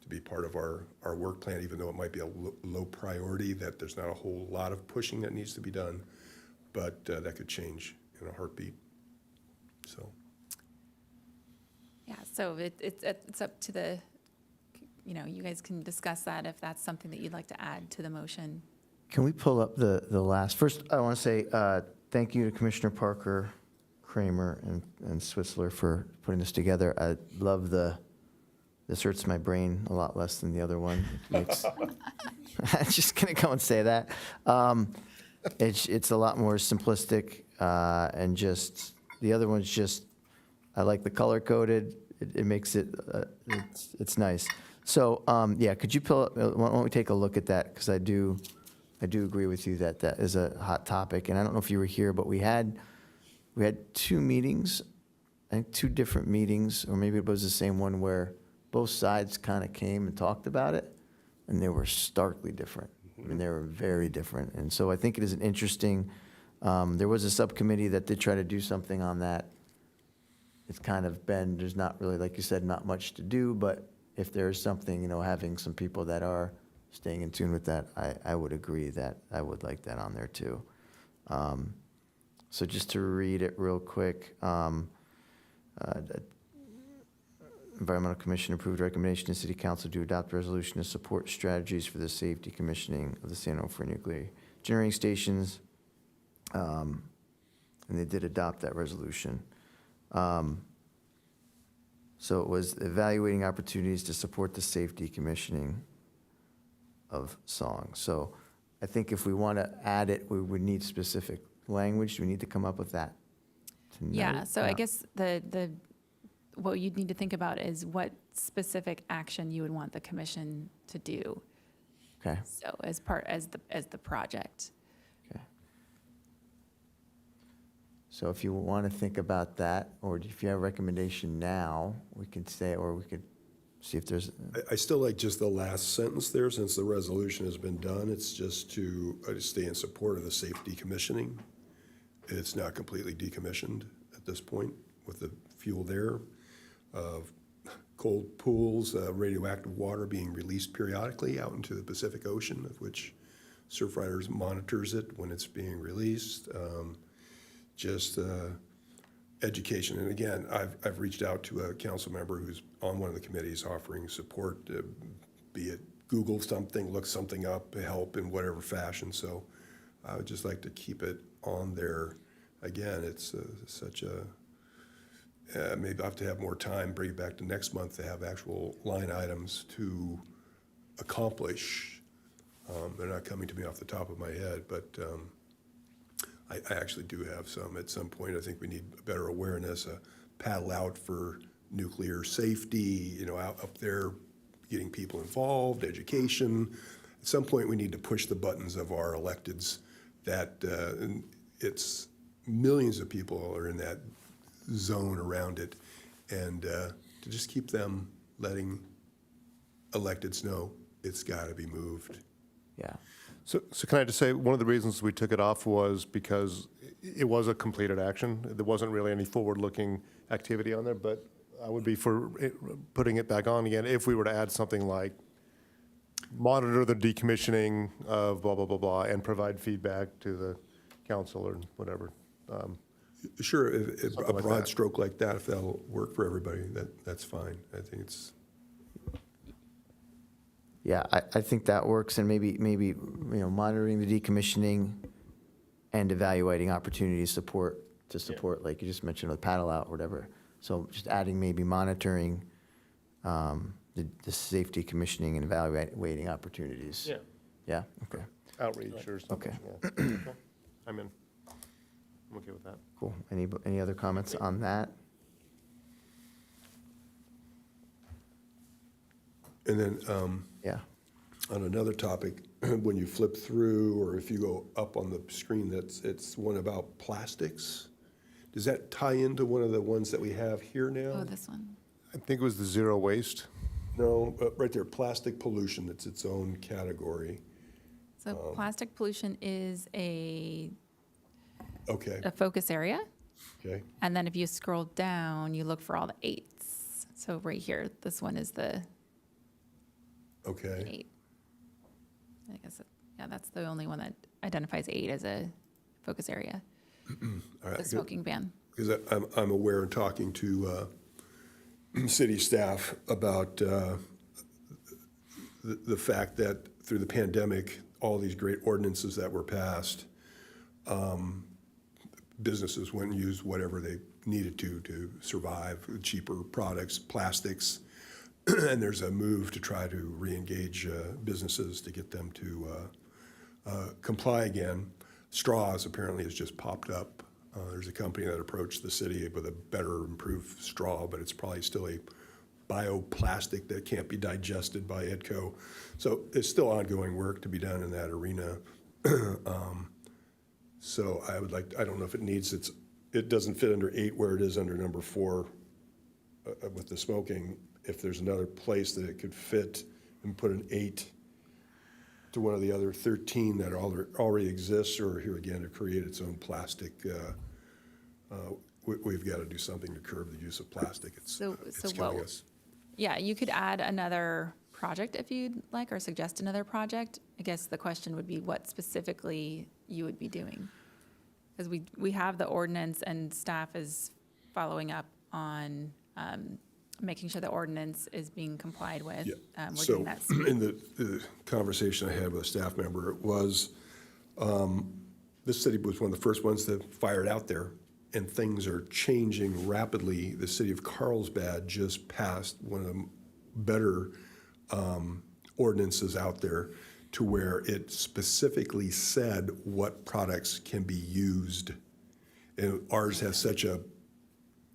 to be part of our work plan, even though it might be a low priority, that there's not a whole lot of pushing that needs to be done, but that could change in a heartbeat. So. Yeah, so it's up to the, you guys can discuss that if that's something that you'd like to add to the motion. Can we pull up the last? First, I want to say thank you to Commissioner Parker, Kramer, and Switzler for putting this together. I love this hurts my brain a lot less than the other one. I'm just going to go and say that. It's a lot more simplistic and just, the other one's just, I like the color coded. It makes it, it's nice. So, yeah, could you pull up, why don't we take a look at that? Because I do agree with you that that is a hot topic. And I don't know if you were here, but we had 2 meetings, I think 2 different meetings, or maybe it was the same one where both sides kind of came and talked about it, and they were starkly different. I mean, they were very different. And so I think it is an interesting, there was a subcommittee that did try to do something on that. It's kind of been, there's not really, like you said, not much to do, but if there's something, having some people that are staying in tune with that, I would agree that I would like that on there too. So just to read it real quick, Environmental Commission approved recommendation to City Council to adopt a resolution to support strategies for the safe decommissioning of the San Onofre nuclear generating stations. And they did adopt that resolution. So it was evaluating opportunities to support the safe decommissioning of songs. So I think if we want to add it, we would need specific language. Do we need to come up with that tonight? Yeah, so I guess what you'd need to think about is what specific action you would want the commission to do. Okay, So as the project. okay. So if you want to think about that, or if you have a recommendation now, we can say, or we could see if there's, I still like just the last sentence there, since the resolution has been done. It's just to stay in support of the safe decommissioning. It's not completely decommissioned at this point with the fuel there. Cold pools, radioactive water being released periodically out into the Pacific Ocean, of which Surfriders monitors it when it's being released. Just education. And again, I've reached out to a council member who's on one of the committees offering support, be it Google something, look something up, help in whatever fashion. So I would just like to keep it on there. Again, it's such a, maybe I'll have to have more time, bring it back to next month to have actual line items to accomplish. They're not coming to me off the top of my head, but I actually do have some at some point. I think we need better awareness, a paddle out for nuclear safety, out up there, getting people involved, education. At some point, we need to push the buttons of our electeds that it's millions of people are in that zone around it, and to just keep them letting electeds know it's got to be moved. yeah. So can I just say, one of the reasons we took it off was because it was a completed action. There wasn't really any forward-looking activity on there, but I would be for putting it back on again if we were to add something like monitor the decommissioning of blah, blah, blah, blah, and provide feedback to the council or whatever. Sure, if Something a like broad that. stroke like that, if that'll work for everybody, that's fine. I think it's, Yeah, I think that works, and maybe, monitoring the decommissioning and evaluating opportunities to support, like you just mentioned, with paddle out, or whatever. So just adding maybe monitoring the safe decommissioning and evaluating opportunities. Yeah. Yeah, okay, Outreach or something. Okay. Yeah. Okay. I'm in. I'm okay with that. cool. Any other comments on that? and then Yeah, on another topic, when you flip through, or if you go up on the screen, it's one about plastics. Does that tie into one of the ones that we have here now? Oh, this one. I think it was the zero waste. No, right there, plastic pollution, it's its own category. So plastic pollution is a Okay, focus area. okay, And then if you scroll down, you look for all the eights. So right here, this one is the okay. 8. I guess, yeah, that's the only one that identifies 8 as a focus area, All right, the smoking ban. because I'm aware in talking to city staff about the fact that through the pandemic, all these great ordinances that were passed, businesses went and used whatever they needed to survive, cheaper products, plastics, and there's a move to try to re-engage businesses to get them to comply again. Straws apparently has just popped up. There's a company that approached the city with a better, improved straw, but it's probably still a bioplastic that can't be digested by EDCO. So it's still ongoing work to be done in that arena. So I would like, I don't know if it needs, it doesn't fit under 8 where it is under number 4 with the smoking. if there's another place that it could fit and put an 8 to one of the other 13 that already exists, or here again, to create its own plastic, we've got to do something to curb the use of plastic. It's So killing what- us. Yeah, you could add another project if you'd like, or suggest another project. I guess the question would be what specifically you would be doing. Because we have the ordinance and staff is following up on making sure the ordinance is being complied with. Yeah. We're So doing that. in the conversation I had with a staff member, it was, this city was one of the first ones to fire it out there, and things are changing rapidly. The city of Carlsbad just passed one of the better ordinances out there to where it specifically said what products can be used. And ours has such a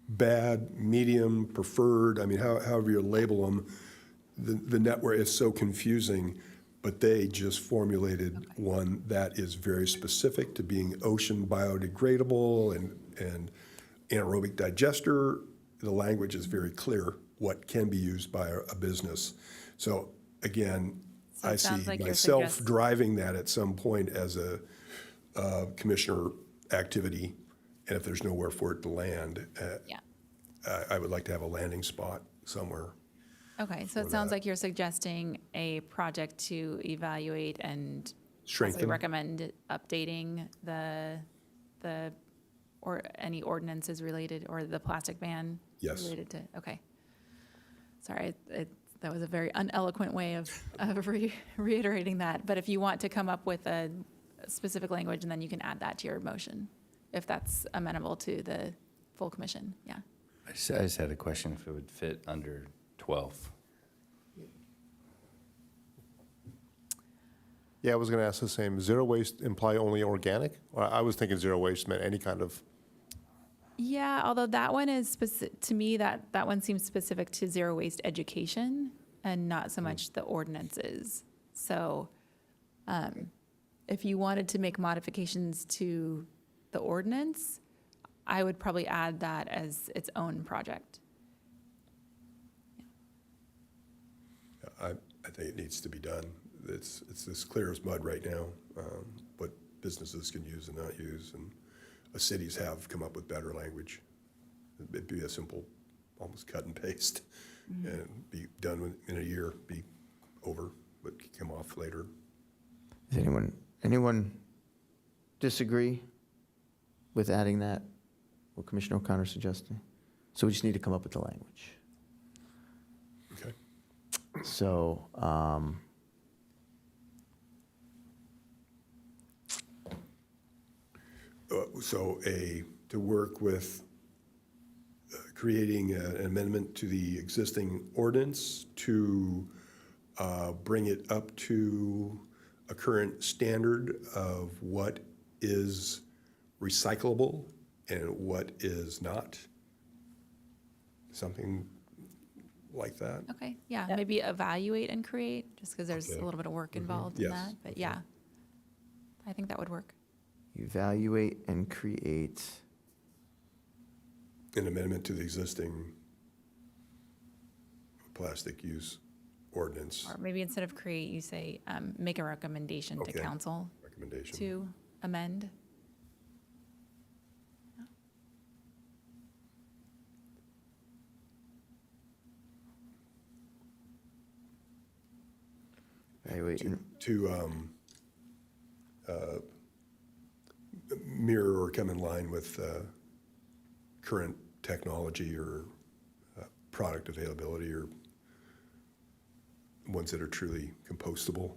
bad, medium, preferred, I mean, however you label them, the network is so confusing, but they just formulated one that is very specific to being ocean biodegradable and anaerobic digester. The language is very clear what can be used by a business. So again, So it I see sounds like you're myself suggest- driving that at some point as a commissioner activity, and if there's nowhere for it to land, Yeah. I would like to have a landing spot somewhere. Okay, so it sounds like you're suggesting a project to evaluate and possibly Strengthen. recommend updating or any ordinances related, or the plastic ban? Yes. Related to, okay. Sorry, that was a very uneloquent way of reiterating that. But if you want to come up with a specific language, and then you can add that to your motion, if that's amenable to the full commission, yeah. I just had a question if it would fit under 12. Yeah, I was going to ask the same. Zero waste imply only organic? Or I was thinking zero waste meant any kind of, Yeah, although that one is to me, that one seems specific to zero waste education and not so much the ordinances. So if you wanted to make modifications to the ordinance, I would probably add that as its own project. I think it needs to be done. It's as clear as mud right now, what businesses can use and not use, and cities have come up with better language. It'd be a simple, almost cut and paste, and be done in a year, be over, but come off later. Does anyone disagree with adding that, what Commissioner O'Connor suggesting? So we just need to come up with the language. Okay. So, To work with creating an amendment to the existing ordinance to bring it up to a current standard of what is recyclable and what is not. Something like that. Okay, yeah, Yep. maybe evaluate and create, just because there's Okay. a little bit of work involved in Yes. that. But yeah, I think that would work. evaluate and create, An amendment to the existing plastic use ordinance Or maybe instead of create, you say, make a recommendation to Okay. council recommendation. to amend. evaluate, and To mirror or come in line with current technology or product availability, or ones that are truly compostable.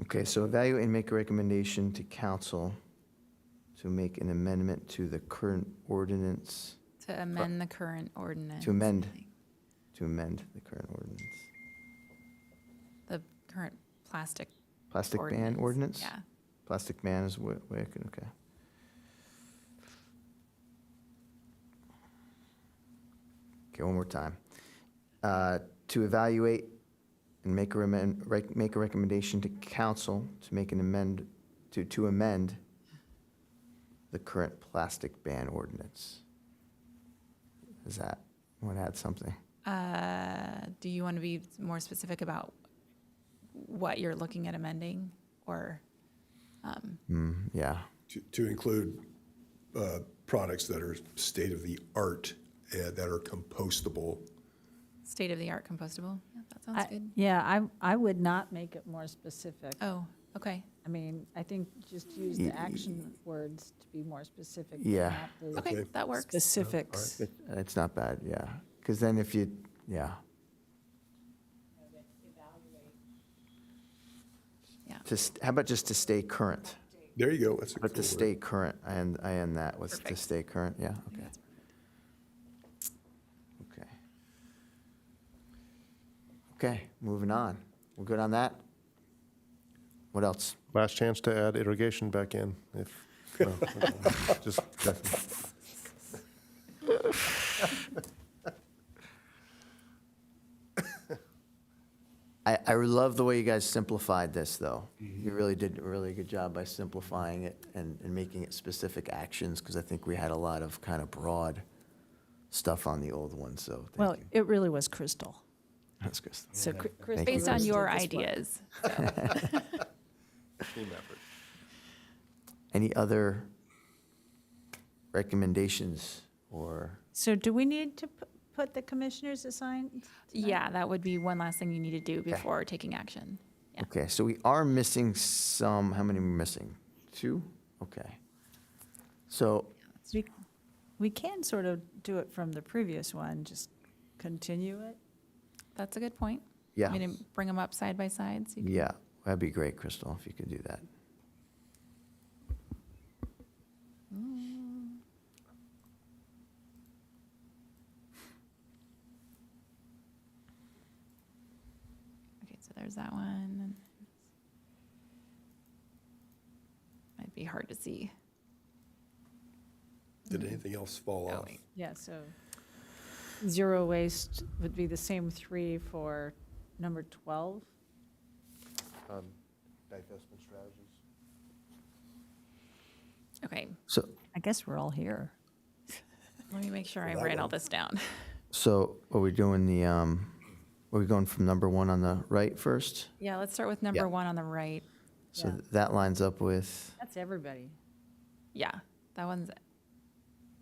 okay, so evaluate and make a recommendation to council to make an amendment to the current ordinance, To amend the current ordinance. to amend the current ordinance. The current plastic. Plastic ban ordinance? Yeah. Plastic ban is what, way I could, okay. Okay, one more time. To evaluate and make a recommendation to council to make an to amend the current plastic ban ordinance. Is that, want to add something? Do you want to be more specific about what you're looking at amending, or? Yeah, To include products that are state-of-the-art, that are compostable. State-of-the-art compostable? Yeah, that sounds good. Yeah, I would not make it more specific. Oh, okay. I mean, I think just use the action words to be more specific. Yeah. Not the Okay, Okay. that works. specifics. it's not bad, yeah. Because then if you, yeah. Yeah. How about just to stay current? There you go, that's a cool But to word. stay current, and I end that with to Perfect. stay current, yeah, I think okay. that's Okay. Okay, moving on. We're good on that? What else? Last chance to add irrigation back in, if, no, okay. Just checking. I love the way you guys simplified this, though. You really did a really good job by simplifying it and making it specific actions, because I think we had a lot of kind of broad stuff on the old one, so Well, thank you. it really was Crystal. That's good. So Crystal. Thank you. Based on did your this one. ideas. Team effort. Any other recommendations or, So do we need to put the commissioners assigned? Yeah, that would be one last thing you need to do before taking action. Yeah. okay, so we are missing some, how many are we missing? 2? Okay. So, We can sort of do it from the previous one, just continue it. That's a good point. yeah, I mean, bring them up side by side. So you can- yeah, that'd be great, Crystal, if you could do that. Okay, so there's that one. Might be hard to see. Did anything else fall Oh, off? wait. Yeah, so zero waste would be the same 3 for number 12. Divestment strategies. Okay, So, I guess we're all here. let me make sure I That write all one. this down. so are we doing the, are we going from number 1 on the right first? Yeah, let's start with number Yeah. 1 on the right. So Yeah. that lines up with, That's everybody. Yeah, that one's.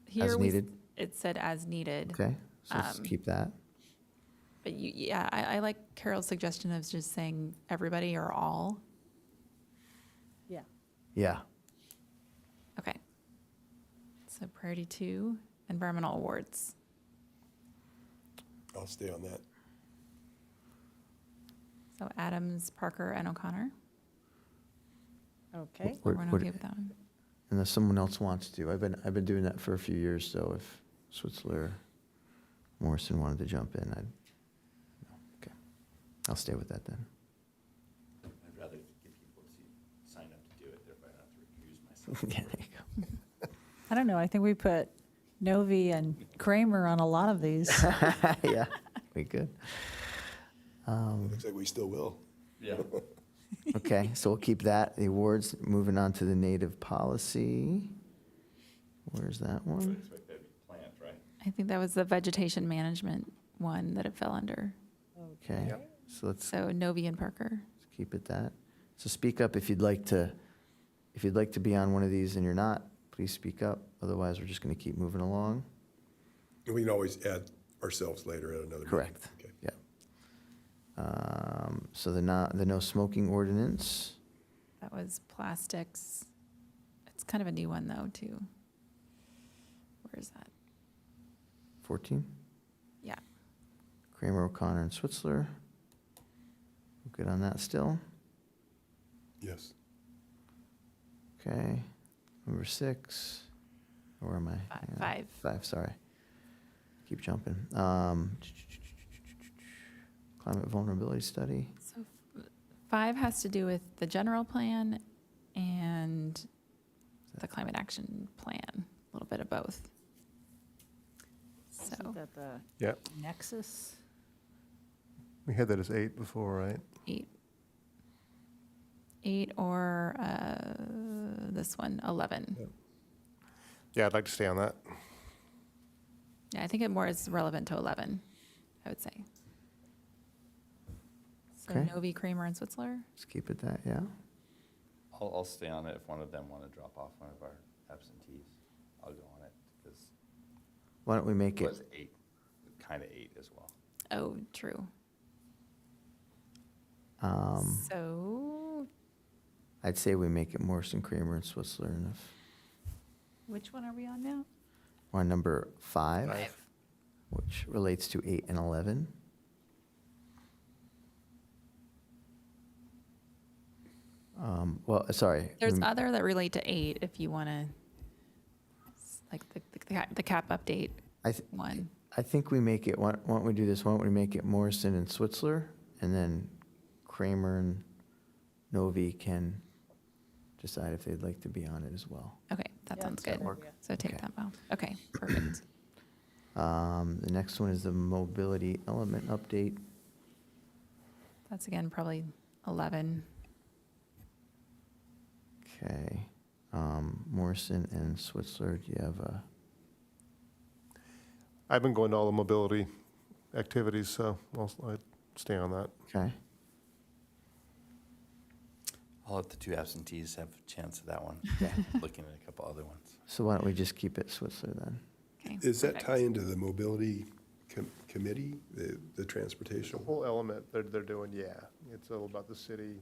Here as we s- needed, It said as needed. okay? So let's keep that. But yeah, I like Carol's suggestion of just saying everybody or all. Yeah. Yeah, Okay. So priority 2, environmental awards. I'll stay on that. So Adams, Parker, and O'Connor. Okay. Would- Everyone would- okay with that one? unless someone else wants to. I've been doing that for a few years, so if Switzler, Morrison wanted to jump in, I'd, no, okay. I'll stay with that then. I'd rather get people to sign up to do it, therefore I don't have to recuse myself. Yeah, there you go. I don't know, I think we put Novi and Kramer on a lot of these. Yeah, we good. Looks like we still will. Yeah. Okay, so we'll keep that, the awards. Moving on to the native policy. Where's that one? Expect that to be planned, right? I think that was the vegetation management one that it fell under. Okay, so let's So Novi and Parker. keep it that. So speak up if you'd like to be on one of these and you're not, please speak up. Otherwise, we're just going to keep moving along. And we can always add ourselves later at another meeting. Correct. Okay. Yeah. So the no smoking ordinance. That was plastics. It's kind of a new one though, too. Where is that? 14. Yeah. Kramer, O'Connor, and Switzler. We're good on that still. Yes. Okay. Number 6. Where am I? Hang on. 5. 5, sorry. Keep jumping. Climate vulnerability study. So 5 has to do with the general plan and the climate action plan, a little bit of both. So Isn't that the Yeah, nexus? we had that as 8 before, right? 8. 8 or this one, 11. Yeah, I'd like to stay on that. Yeah, I think it more is relevant to 11, I would say. So Okay. Novi, Kramer, and Switzler? Let's keep it that, yeah. I'll stay on it if one of them want to drop off one of our absentees. I'll go on it because Why don't we make it it, was 8, kind of 8 as well. Oh, true. So, I'd say we make it Morrison, Kramer, and Switzler, and if, Which one are we on now? we're on number 5, which relates to 8 and 11. Well, sorry. there's we- other that relate to 8 if you want to, like the cap update I, th- one. I think we make it, why don't we do this, why don't we make it Morrison and Switzler, and then Kramer and Novi can decide if they'd like to be on it as well. Okay, that Yeah, sounds that's good. a good idea. So take Okay. that out. Okay, perfect. The next one is the mobility element update. That's again probably 11. Okay. Morrison and Switzler, do you have a, I've been going to all the mobility activities, so I'd stay on that. okay? I'll let the 2 absentees have a chance at that one. Looking at a couple other ones. So why don't we just keep it Switzler then? Okay, Does that perfect. tie into the mobility committee, the The transportation? whole element they're doing, yeah. It's all about the city,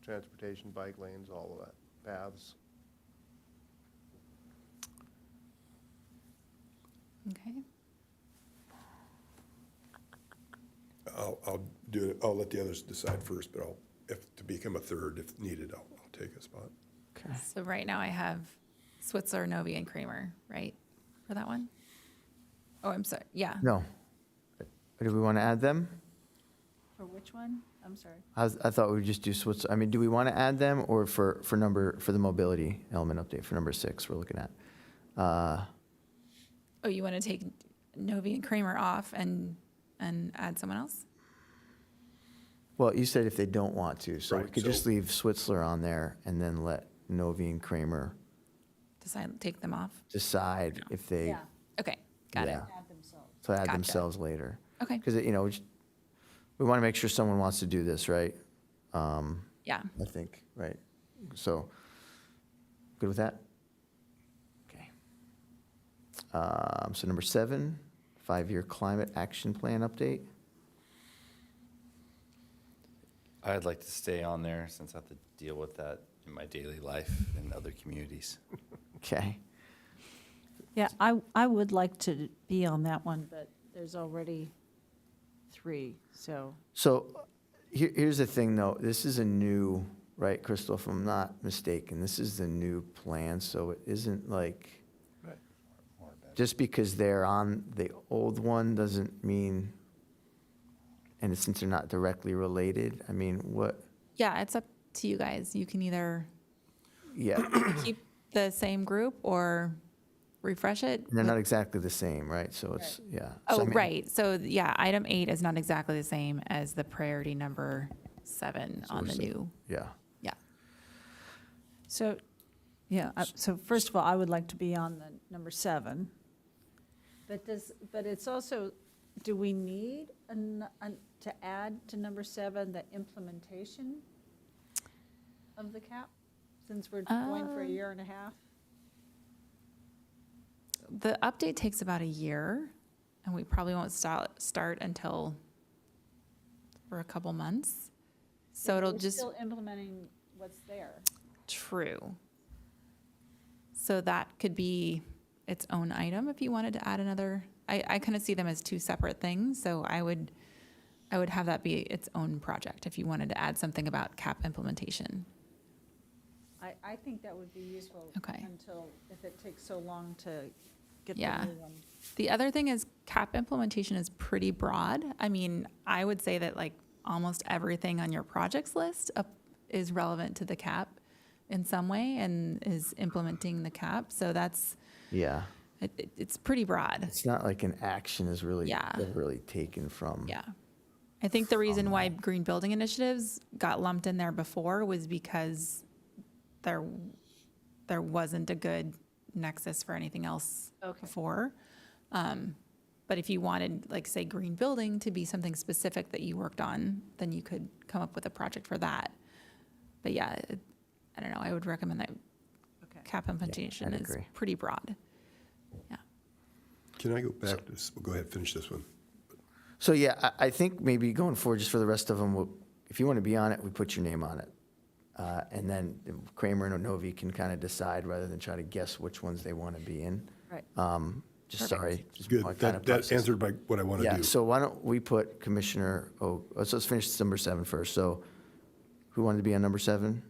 transportation, bike lanes, all of that, paths. Okay. I'll do it, I'll let the others decide first, but to become a third, if needed, I'll take a spot. Okay. So right now I have Switzler, Novi, and Kramer, right, for that one? Oh, I'm sorry, yeah. No. Do we want to add them? For which one? I'm sorry. I thought we would just do Switzerland. I mean, do we want to add them or for the mobility element update for number 6 we're looking at? Oh, you want to take Novi and Kramer off and add someone else? Well, you said if they don't want to, so we Right, could just so- leave Switzler on there and then let Novi and Kramer Decide, take them off? decide if they, Yeah, Okay, got it. Yeah. add themselves. to add Gotcha. themselves later. Okay, Because, we want to make sure someone wants to do this, right? yeah. I think, right? So, good with that? Okay. So number 7, 5-year climate action plan update. I'd like to stay on there since I have to deal with that in my daily life in other communities. Okay. Yeah, I would like to be on that one, but there's already 3, so. So here's the thing, though. This is a new, right, Crystal, if I'm not mistaken, this is the new plan, so it isn't like, More better. just because they're on the old one doesn't mean, and since they're not directly related, I mean, what, Yeah, it's up to you guys. You can either yeah, keep the same group or refresh it. they're not exactly the same, right? So it's, yeah. So, I Oh, mean, right. So, yeah, item 8 is not exactly the same as the priority number 7 on the new. Yeah. Yeah. So, yeah, so first of all, I would like to be on the number 7. But it's also, do we need to add to number 7 the implementation of the cap? Since we're going for a year and a half? The update takes about a year, and we probably won't start until for a couple months. So it'll We're just, still implementing what's there. true. So that could be its own item if you wanted to add another. I kind of see them as 2 separate things, so I would have that be its own project if you wanted to add something about cap implementation. I think that would be useful. Okay. Until, if it takes so long to get the Yeah. new one. The other thing is cap implementation is pretty broad. I mean, I would say that like almost everything on your projects list is relevant to the cap in some way and is implementing the cap. So that's, Yeah. it's pretty broad. It's not like an action is really, Yeah. really taken from. Yeah. I think the reason why green building initiatives got lumped in there before was because there wasn't a good nexus for anything else Okay. before. But if you wanted, like, say, green building to be something specific that you worked on, then you could come up with a project for that. But yeah, I don't know, I would recommend that Okay. cap implementation I'd is agree. pretty broad. Yeah. Can I go back to this? Well, go ahead, finish this one. So yeah, I think maybe going forward, just for the rest of them, if you want to be on it, we put your name on it. And then Kramer and Onovi can kind of decide rather than try to guess which ones they want to be in. Right. Just Perfect. sorry. just Good, my kind of that process. answered what I want to Yeah, do. so why don't we put Commissioner, let's finish number 7 first. So who wanted to be on number 7?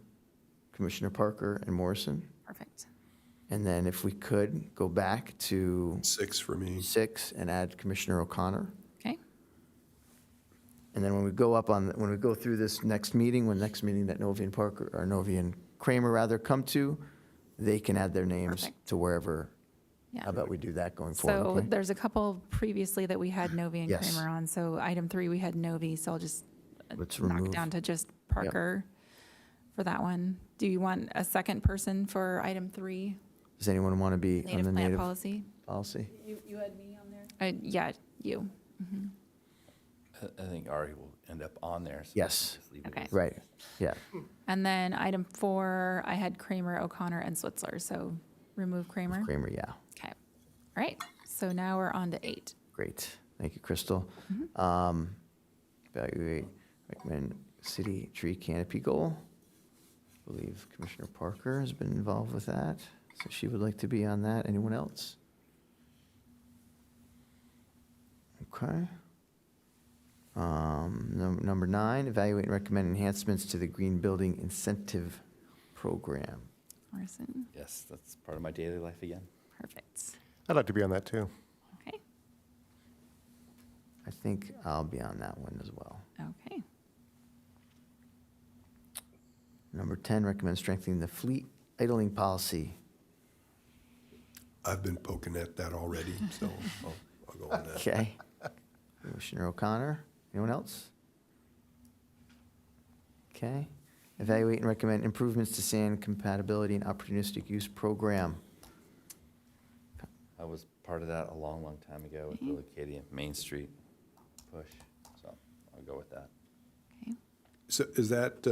Commissioner Parker and Morrison. Perfect. And then if we could, go back to 6 for me. 6 and add Commissioner O'Connor. Okay. And then when we go through this next meeting, that Novi and Parker, or Novi and Kramer rather come to, they can add their names Perfect. to wherever. Yeah. How about we do that going So forward, okay? there's a couple previously that we had Novi and Yes. Kramer on. So item 3, we had Novi, so I'll just Let's knock remove. down to just Parker for that one. Do you want a second person for item 3, Does anyone want to be on native the plant native policy? policy? You had me on there? Yeah, you. I think Ari will end up on there. so Yes. just leave it Okay. as- Right, yeah. And then item 4, I had Kramer, O'Connor, and Switzler, so remove Kramer. Kramer, yeah. Okay. All right, so now we're on to 8. Great. Thank you, Crystal. Evaluate, recommend city tree canopy goal. I believe Commissioner Parker has been involved with that, so she would like to be on that. Anyone else? Okay. Number 9, evaluate and recommend enhancements to the green building incentive program. Morrison, Yes, that's part of my daily life again. perfect. I'd like to be on that too. Okay, I think I'll be on that one as well. okay. Number 10, recommend strengthening the fleet idling policy. I've been poking at that already, so I'll go on that. Okay. Commissioner O'Connor, anyone else? Okay. Evaluate and recommend improvements to sand compatibility and opportunistic use program. I was part of that a long, long time ago with the Lacadian Main Street push, so I'll go with that. Okay. So is that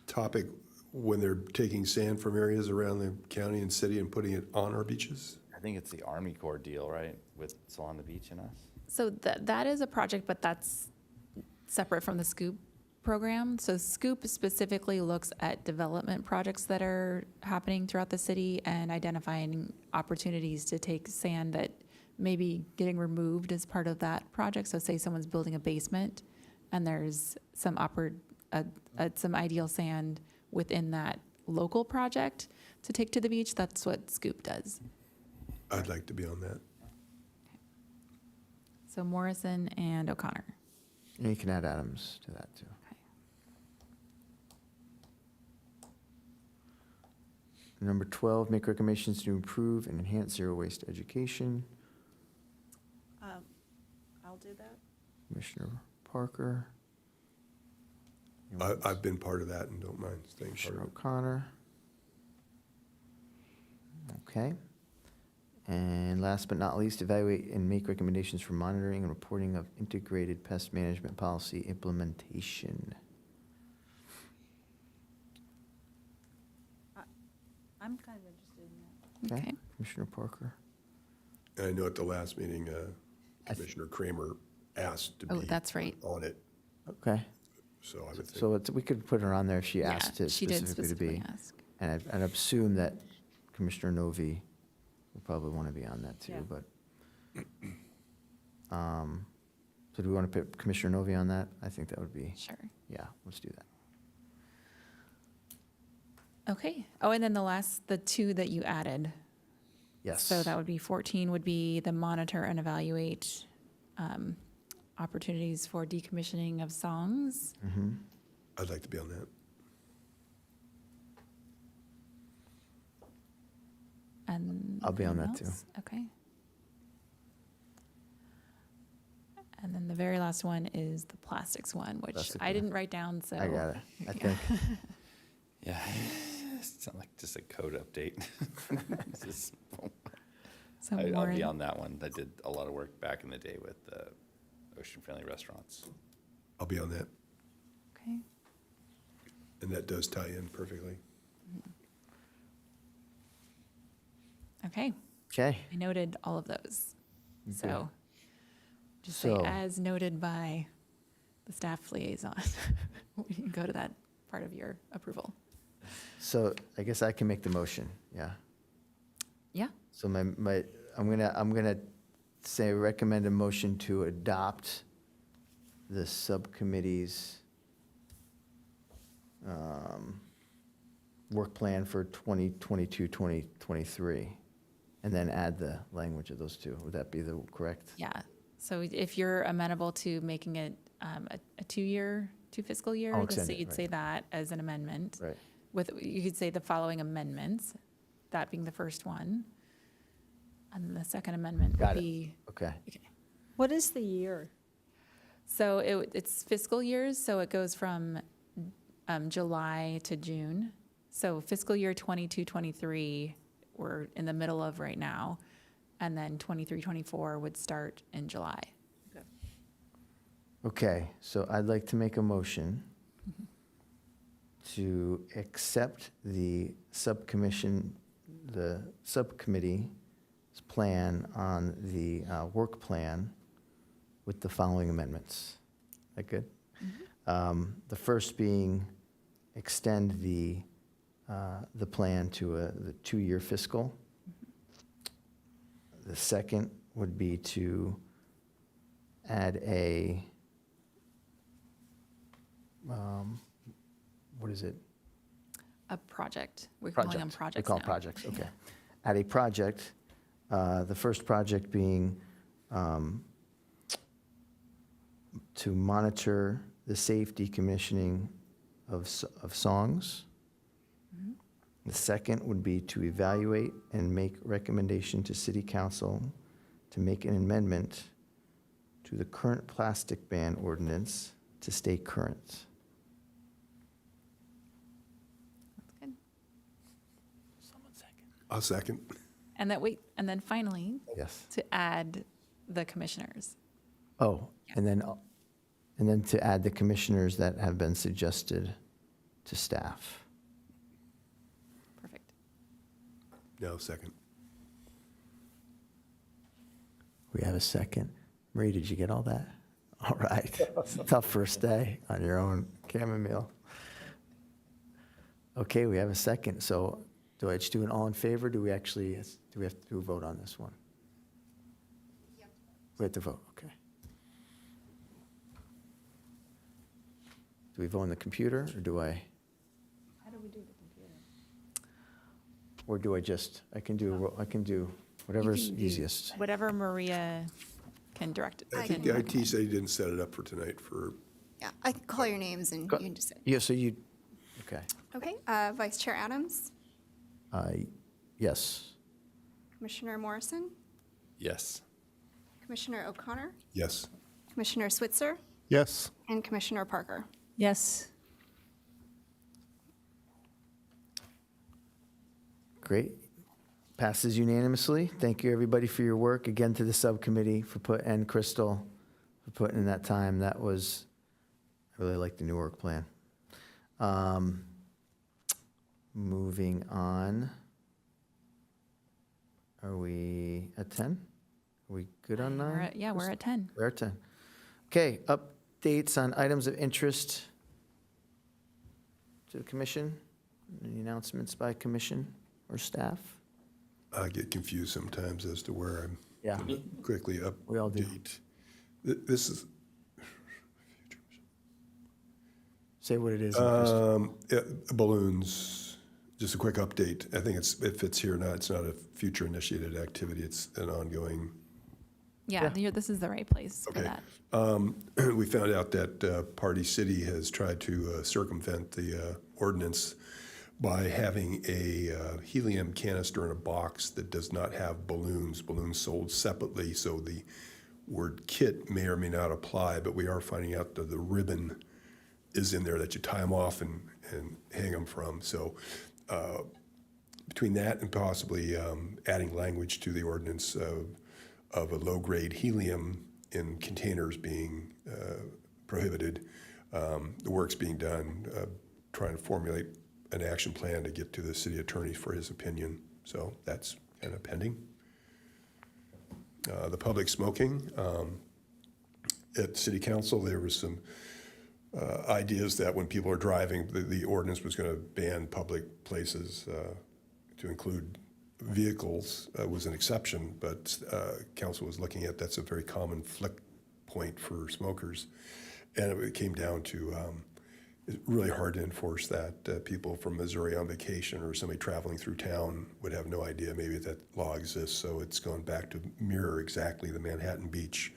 topic when they're taking sand from areas around the county and city and putting it on our beaches? I think it's the Army Corps deal, right, with Salon the Beach and us? So that is a project, but that's separate from the SCOOP program. So SCOOP specifically looks at development projects that are happening throughout the city and identifying opportunities to take sand that may be getting removed as part of that project. So say someone's building a basement and there's some some ideal sand within that local project to take to the beach. That's what SCOOP does. I'd like to be on that. So Morrison and O'Connor. And you can add Adams to that, too. Okay. Number 12, make recommendations to improve and enhance zero waste education. I'll do that. Commissioner Parker. Anyone else? I've been part of that and don't mind staying part Commissioner of it. O'Connor. Okay. And last but not least, evaluate and make recommendations for monitoring and reporting of integrated pest management policy implementation. I'm kind of interested in that. Okay. Okay. Commissioner Parker. And I know at the last meeting, I th- Commissioner Kramer asked to Oh, be that's right. on it, Okay. so I would think. So we could put her on there if she Yeah, asked to she did specifically to be. ask. And I'd assume that Commissioner Novi will probably want to be on that too, Yeah. but. So do we want to put Commissioner Novi on that? I think that would be, Sure. yeah, let's do that. Okay. Oh, and then the 2 that you added. Yes. So that would be 14 would be the monitor and evaluate opportunities for decommissioning of songs. Mhm. I'd like to be on that. And I'll be on anyone that too. else? Okay. And then the very last one is the plastics one, which Plastic I one. didn't write down, so. I got it, I think. Yeah, it's not like just a code update. It's just- So I'll be Warren, on that one. I did a lot of work back in the day with ocean-friendly restaurants. I'll be on that, okay. and that does tie in perfectly. Okay, Okay, I noted all of those. So just say So- as noted by the staff liaison. We can go to that part of your approval. so I guess I can make the motion, yeah. Yeah, So I'm gonna say recommend a motion to adopt the subcommittee's work plan for 2022, 2023, and then add the language of those two. Would that be the correct? yeah. So if you're amenable to making it a 2 fiscal year, I'll just extend so it, you'd right. say that as an amendment. Right. With, you could say the following amendments, that being the first one. And then the second amendment would Got it. be, Okay. What is the year? so it's fiscal years, so it goes from July to June. So fiscal year 22, 23, we're in the middle of right now. And then 23, 24 would start in July. Okay, so I'd like to make a motion to accept the subcommittee's plan on the work plan with the following amendments. That good? The first being extend the plan to the 2-year fiscal. The second would be to add a, what is it? A project. We're calling them We projects call them now. projects, okay. Add a project, the first project being to monitor the safe decommissioning of songs. The second would be to evaluate and make recommendation to city council to make an amendment to the current plastic ban ordinance to stay current. Good. I'll second. And then finally, Yes. to add the commissioners. Oh, and then to add the commissioners that have been suggested to staff. Perfect. No, second. We have a second. Marie, did you get all that? All right. Tough first day on your own chamomile. Okay, we have a second. So do I just do an all in favor? Do we have to do a vote on this one? We have to vote, okay. Do we vote on the computer, or do I, How do we do the computer? or do I just, I can do whatever's can do easiest. Whatever Maria can direct. I think can the IT recommend. said he didn't set it up for tonight for, Yeah, I can call your names and you can just say. Yeah, so you, okay. Okay, Vice Chair Adams, Yes. Commissioner Morrison, Yes. Commissioner O'Connor, yes. Commissioner Switzer, Yes. and Commissioner Parker. Yes. Great. Passes unanimously. Thank you, everybody, for your work. Again, to the subcommittee and Crystal for putting in that time. I really like the new work plan. Moving on. Are we at 10? Are we good on 9? Yeah, we're at 10. We're at 10. Okay, updates on items of interest to the commission? Any announcements by commission or staff? I get confused sometimes as to where I'm Yeah. gonna quickly update. We all do. This is, Say what it is. and Crystal. balloons, just a quick update. I think it fits here now. It's not a future initiated activity. It's an ongoing. Yeah, this is the right place for Okay. that. We found out that Party City has tried to circumvent the ordinance by having a helium canister in a box that does not have balloons sold separately, so the word kit may or may not apply, but we are finding out that the ribbon is in there that you tie them off and hang them from. So between that and possibly adding language to the ordinance of a low-grade helium in containers being prohibited, the work's being done, trying to formulate an action plan to get to the city attorney for his opinion. So that's kind of pending. The public smoking. At city council, there was some ideas that when people are driving, the ordinance was going to ban public places to include vehicles was an exception, but council was looking at that's a very common flick point for smokers. And it came down to it's really hard to enforce that. People from Missouri on vacation or somebody traveling through town would have no idea maybe that law exists. So it's gone back to mirror exactly the Manhattan Beach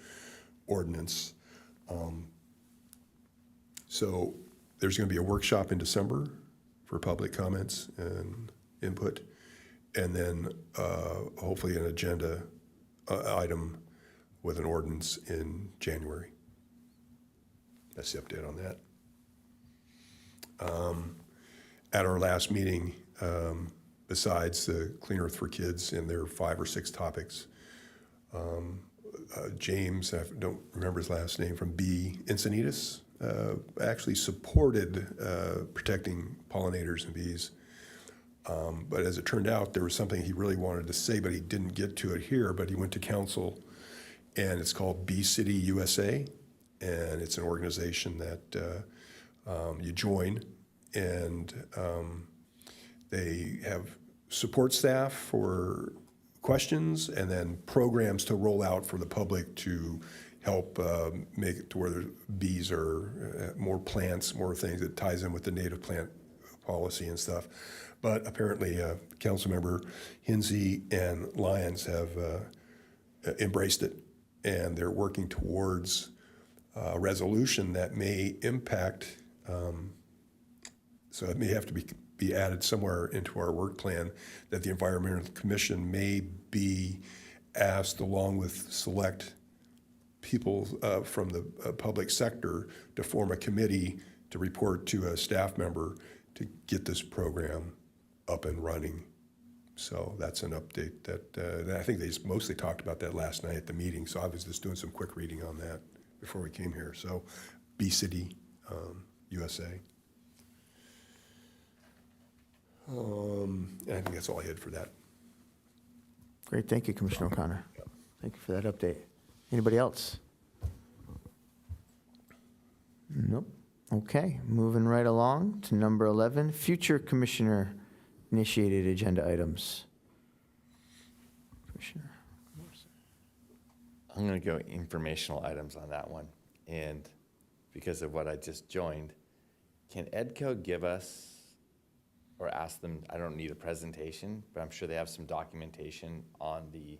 ordinance. So there's going to be a workshop in December for public comments and input, and then hopefully an agenda item with an ordinance in January. That's the update on that. At our last meeting, besides the Clean Earth for Kids and their 5 or 6 topics, James, I don't remember his last name, from Encinitas, actually supported protecting pollinators and bees. But as it turned out, there was something he really wanted to say, but he didn't get to it here, but he went to council, and it's called Bee City USA, and it's an organization that you join, and they have support staff for questions and then programs to roll out for the public to help make it to where the bees are more plants, more things that ties in with the native plant policy and stuff. But apparently Councilmember Hinsey and Lyons have embraced it, and they're working towards a resolution that may impact, so it may have to be added somewhere into our work plan, that the Environmental Commission may be asked, along with select people from the public sector, to form a committee to report to a staff member to get this program up and running. So that's an update that I think they just mostly talked about that last night at the meeting. So I was just doing some quick reading on that before we came here. So Bee City USA. And I think that's all I had for that. Great, thank you, Commissioner O'Connor. Thank you for that update. Anybody else? Nope. Okay, moving right along to number 11, future commissioner-initiated agenda items. Commissioner. I'm going to go informational items on that one. And because of what I just joined, can EDCO give us, or ask them, I don't need a presentation, but I'm sure they have some documentation on the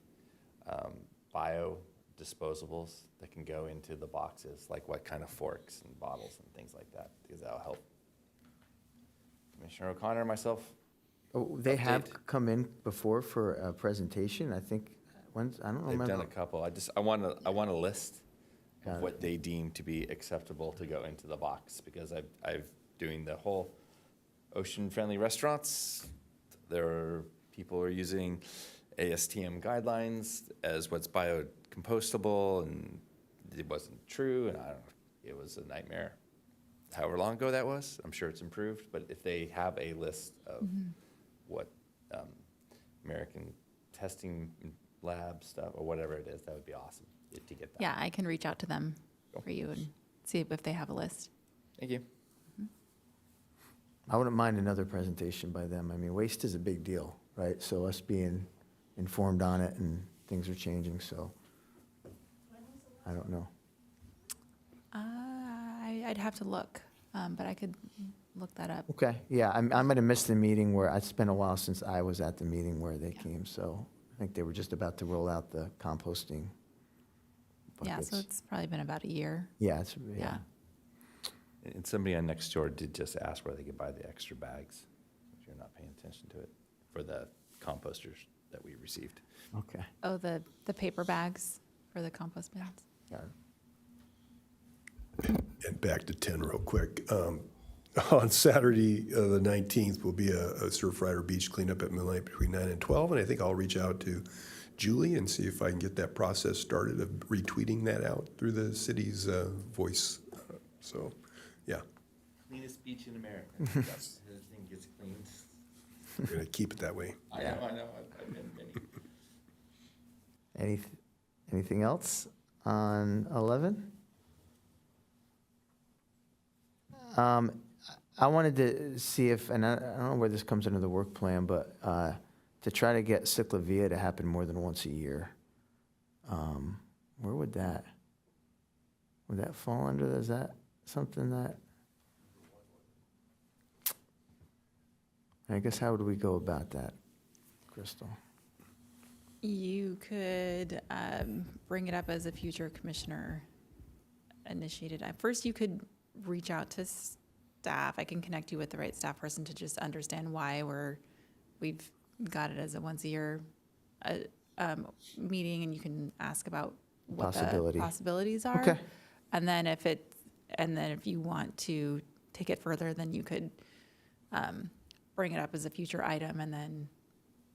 bio disposables that can go into the boxes, like what kind of forks and bottles and things like that, because that'll help Commissioner O'Connor and myself. Oh, they have Update. come in before for a presentation, I think, once, I don't They've remember. done a couple. I want a list Got of it. what they deem to be acceptable to go into the box, because I've doing the whole ocean-friendly restaurants. There are people who are using ASTM guidelines as what's biocompostable, and it wasn't true, and it was a nightmare. However long ago that was, I'm sure it's improved, but if they have a list of what American testing lab stuff or whatever it is, that would be awesome to get that. Yeah, I can reach out to them for you and see if they have a list. Thank you. I wouldn't mind another presentation by them. I mean, waste is a big deal, right? So us being informed on it, and things are changing, so I don't know. I'd have to look, but I could look that up. Okay, yeah, I might have missed the meeting where, it's been a while since I was at the meeting where they came, so I think they were just about to roll out the composting Yeah, buckets. so it's probably been about a year. Yeah, it's, yeah. Yeah. And somebody on Nextdoor did just ask where they could buy the extra bags, if you're not paying attention to it, for the composters that we received. Okay. Oh, the paper bags for the compost bins. Got it. And back to 10 real quick. On Saturday, the 19th, will be a Surf Rider Beach cleanup at midnight between 9 and 12, and I think I'll reach out to Julie and see if I can get that process started of retweeting that out through the city's voice. So, yeah, Cleanest beach in America. Everything gets cleaned. we're going to keep it that way. I know, I've been many. Anything else on 11? I wanted to see if, and I don't know where this comes under the work plan, but to try to get Ciclavia to happen more than once a year. Where would that fall under? Is that something that? I guess how would we go about that, Crystal? You could bring it up as a future commissioner initiated. First, you could reach out to staff. I can connect you with the right staff person to just understand why we've got it as a once a year meeting, and you can ask about what the possibilities are. Okay. And then if you want to take it further, then you could bring it up as a future item and then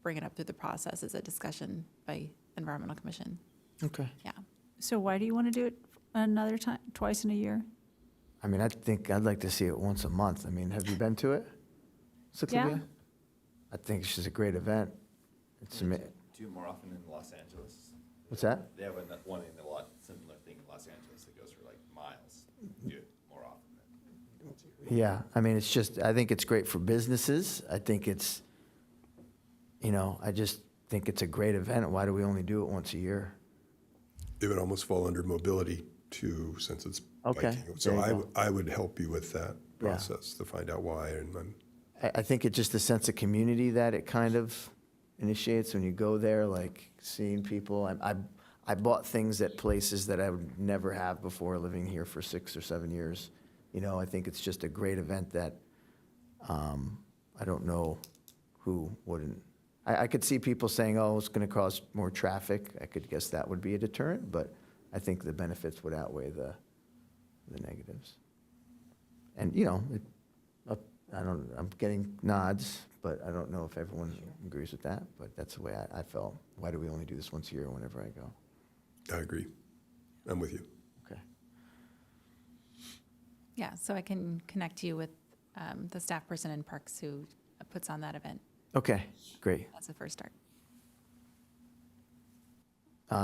bring it up through the process as a discussion by Environmental Commission. Okay. Yeah. So why do you want to do it another time, twice in a year? I mean, I think I'd like to see it once a month. I mean, have you been to it? Ciclavia? Yeah. I think it's just a great event. It's Do it more often in Los Angeles. What's that? They have one in a lot similar thing in Los Angeles that goes for like miles. Do it more often than once a year. Yeah, I mean, it's just, I think it's great for businesses. I think it's, I just think it's a great event. Why do we only do it once a year? It would almost fall under mobility too, since it's Okay, biking. there So you I, go. I would help you with that Yeah. process to find out why. And then, I think it's just a sense of community that it kind of initiates when you go there, like seeing people. I bought things at places that I would never have before living here for 6 or 7 years. I think it's just a great event that I don't know who wouldn't. I could see people saying, oh, it's going to cause more traffic. I could guess that would be a deterrent, but I think the benefits would outweigh the negatives. And, I'm getting nods, but I don't know if everyone agrees with that, but that's the way I felt. Why do we only do this once a year whenever I go? I agree. I'm with you. Okay. Yeah, so I can connect you with the staff person in Parks who puts on that event. Okay, great. That's the first start.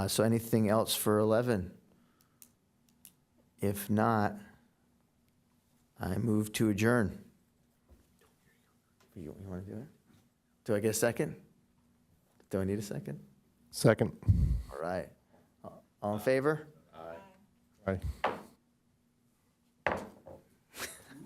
So anything else for 11? If not, I move to adjourn. You want to do it? Do I get a second? Do I need a second? Second. All right. All in favor? Aye.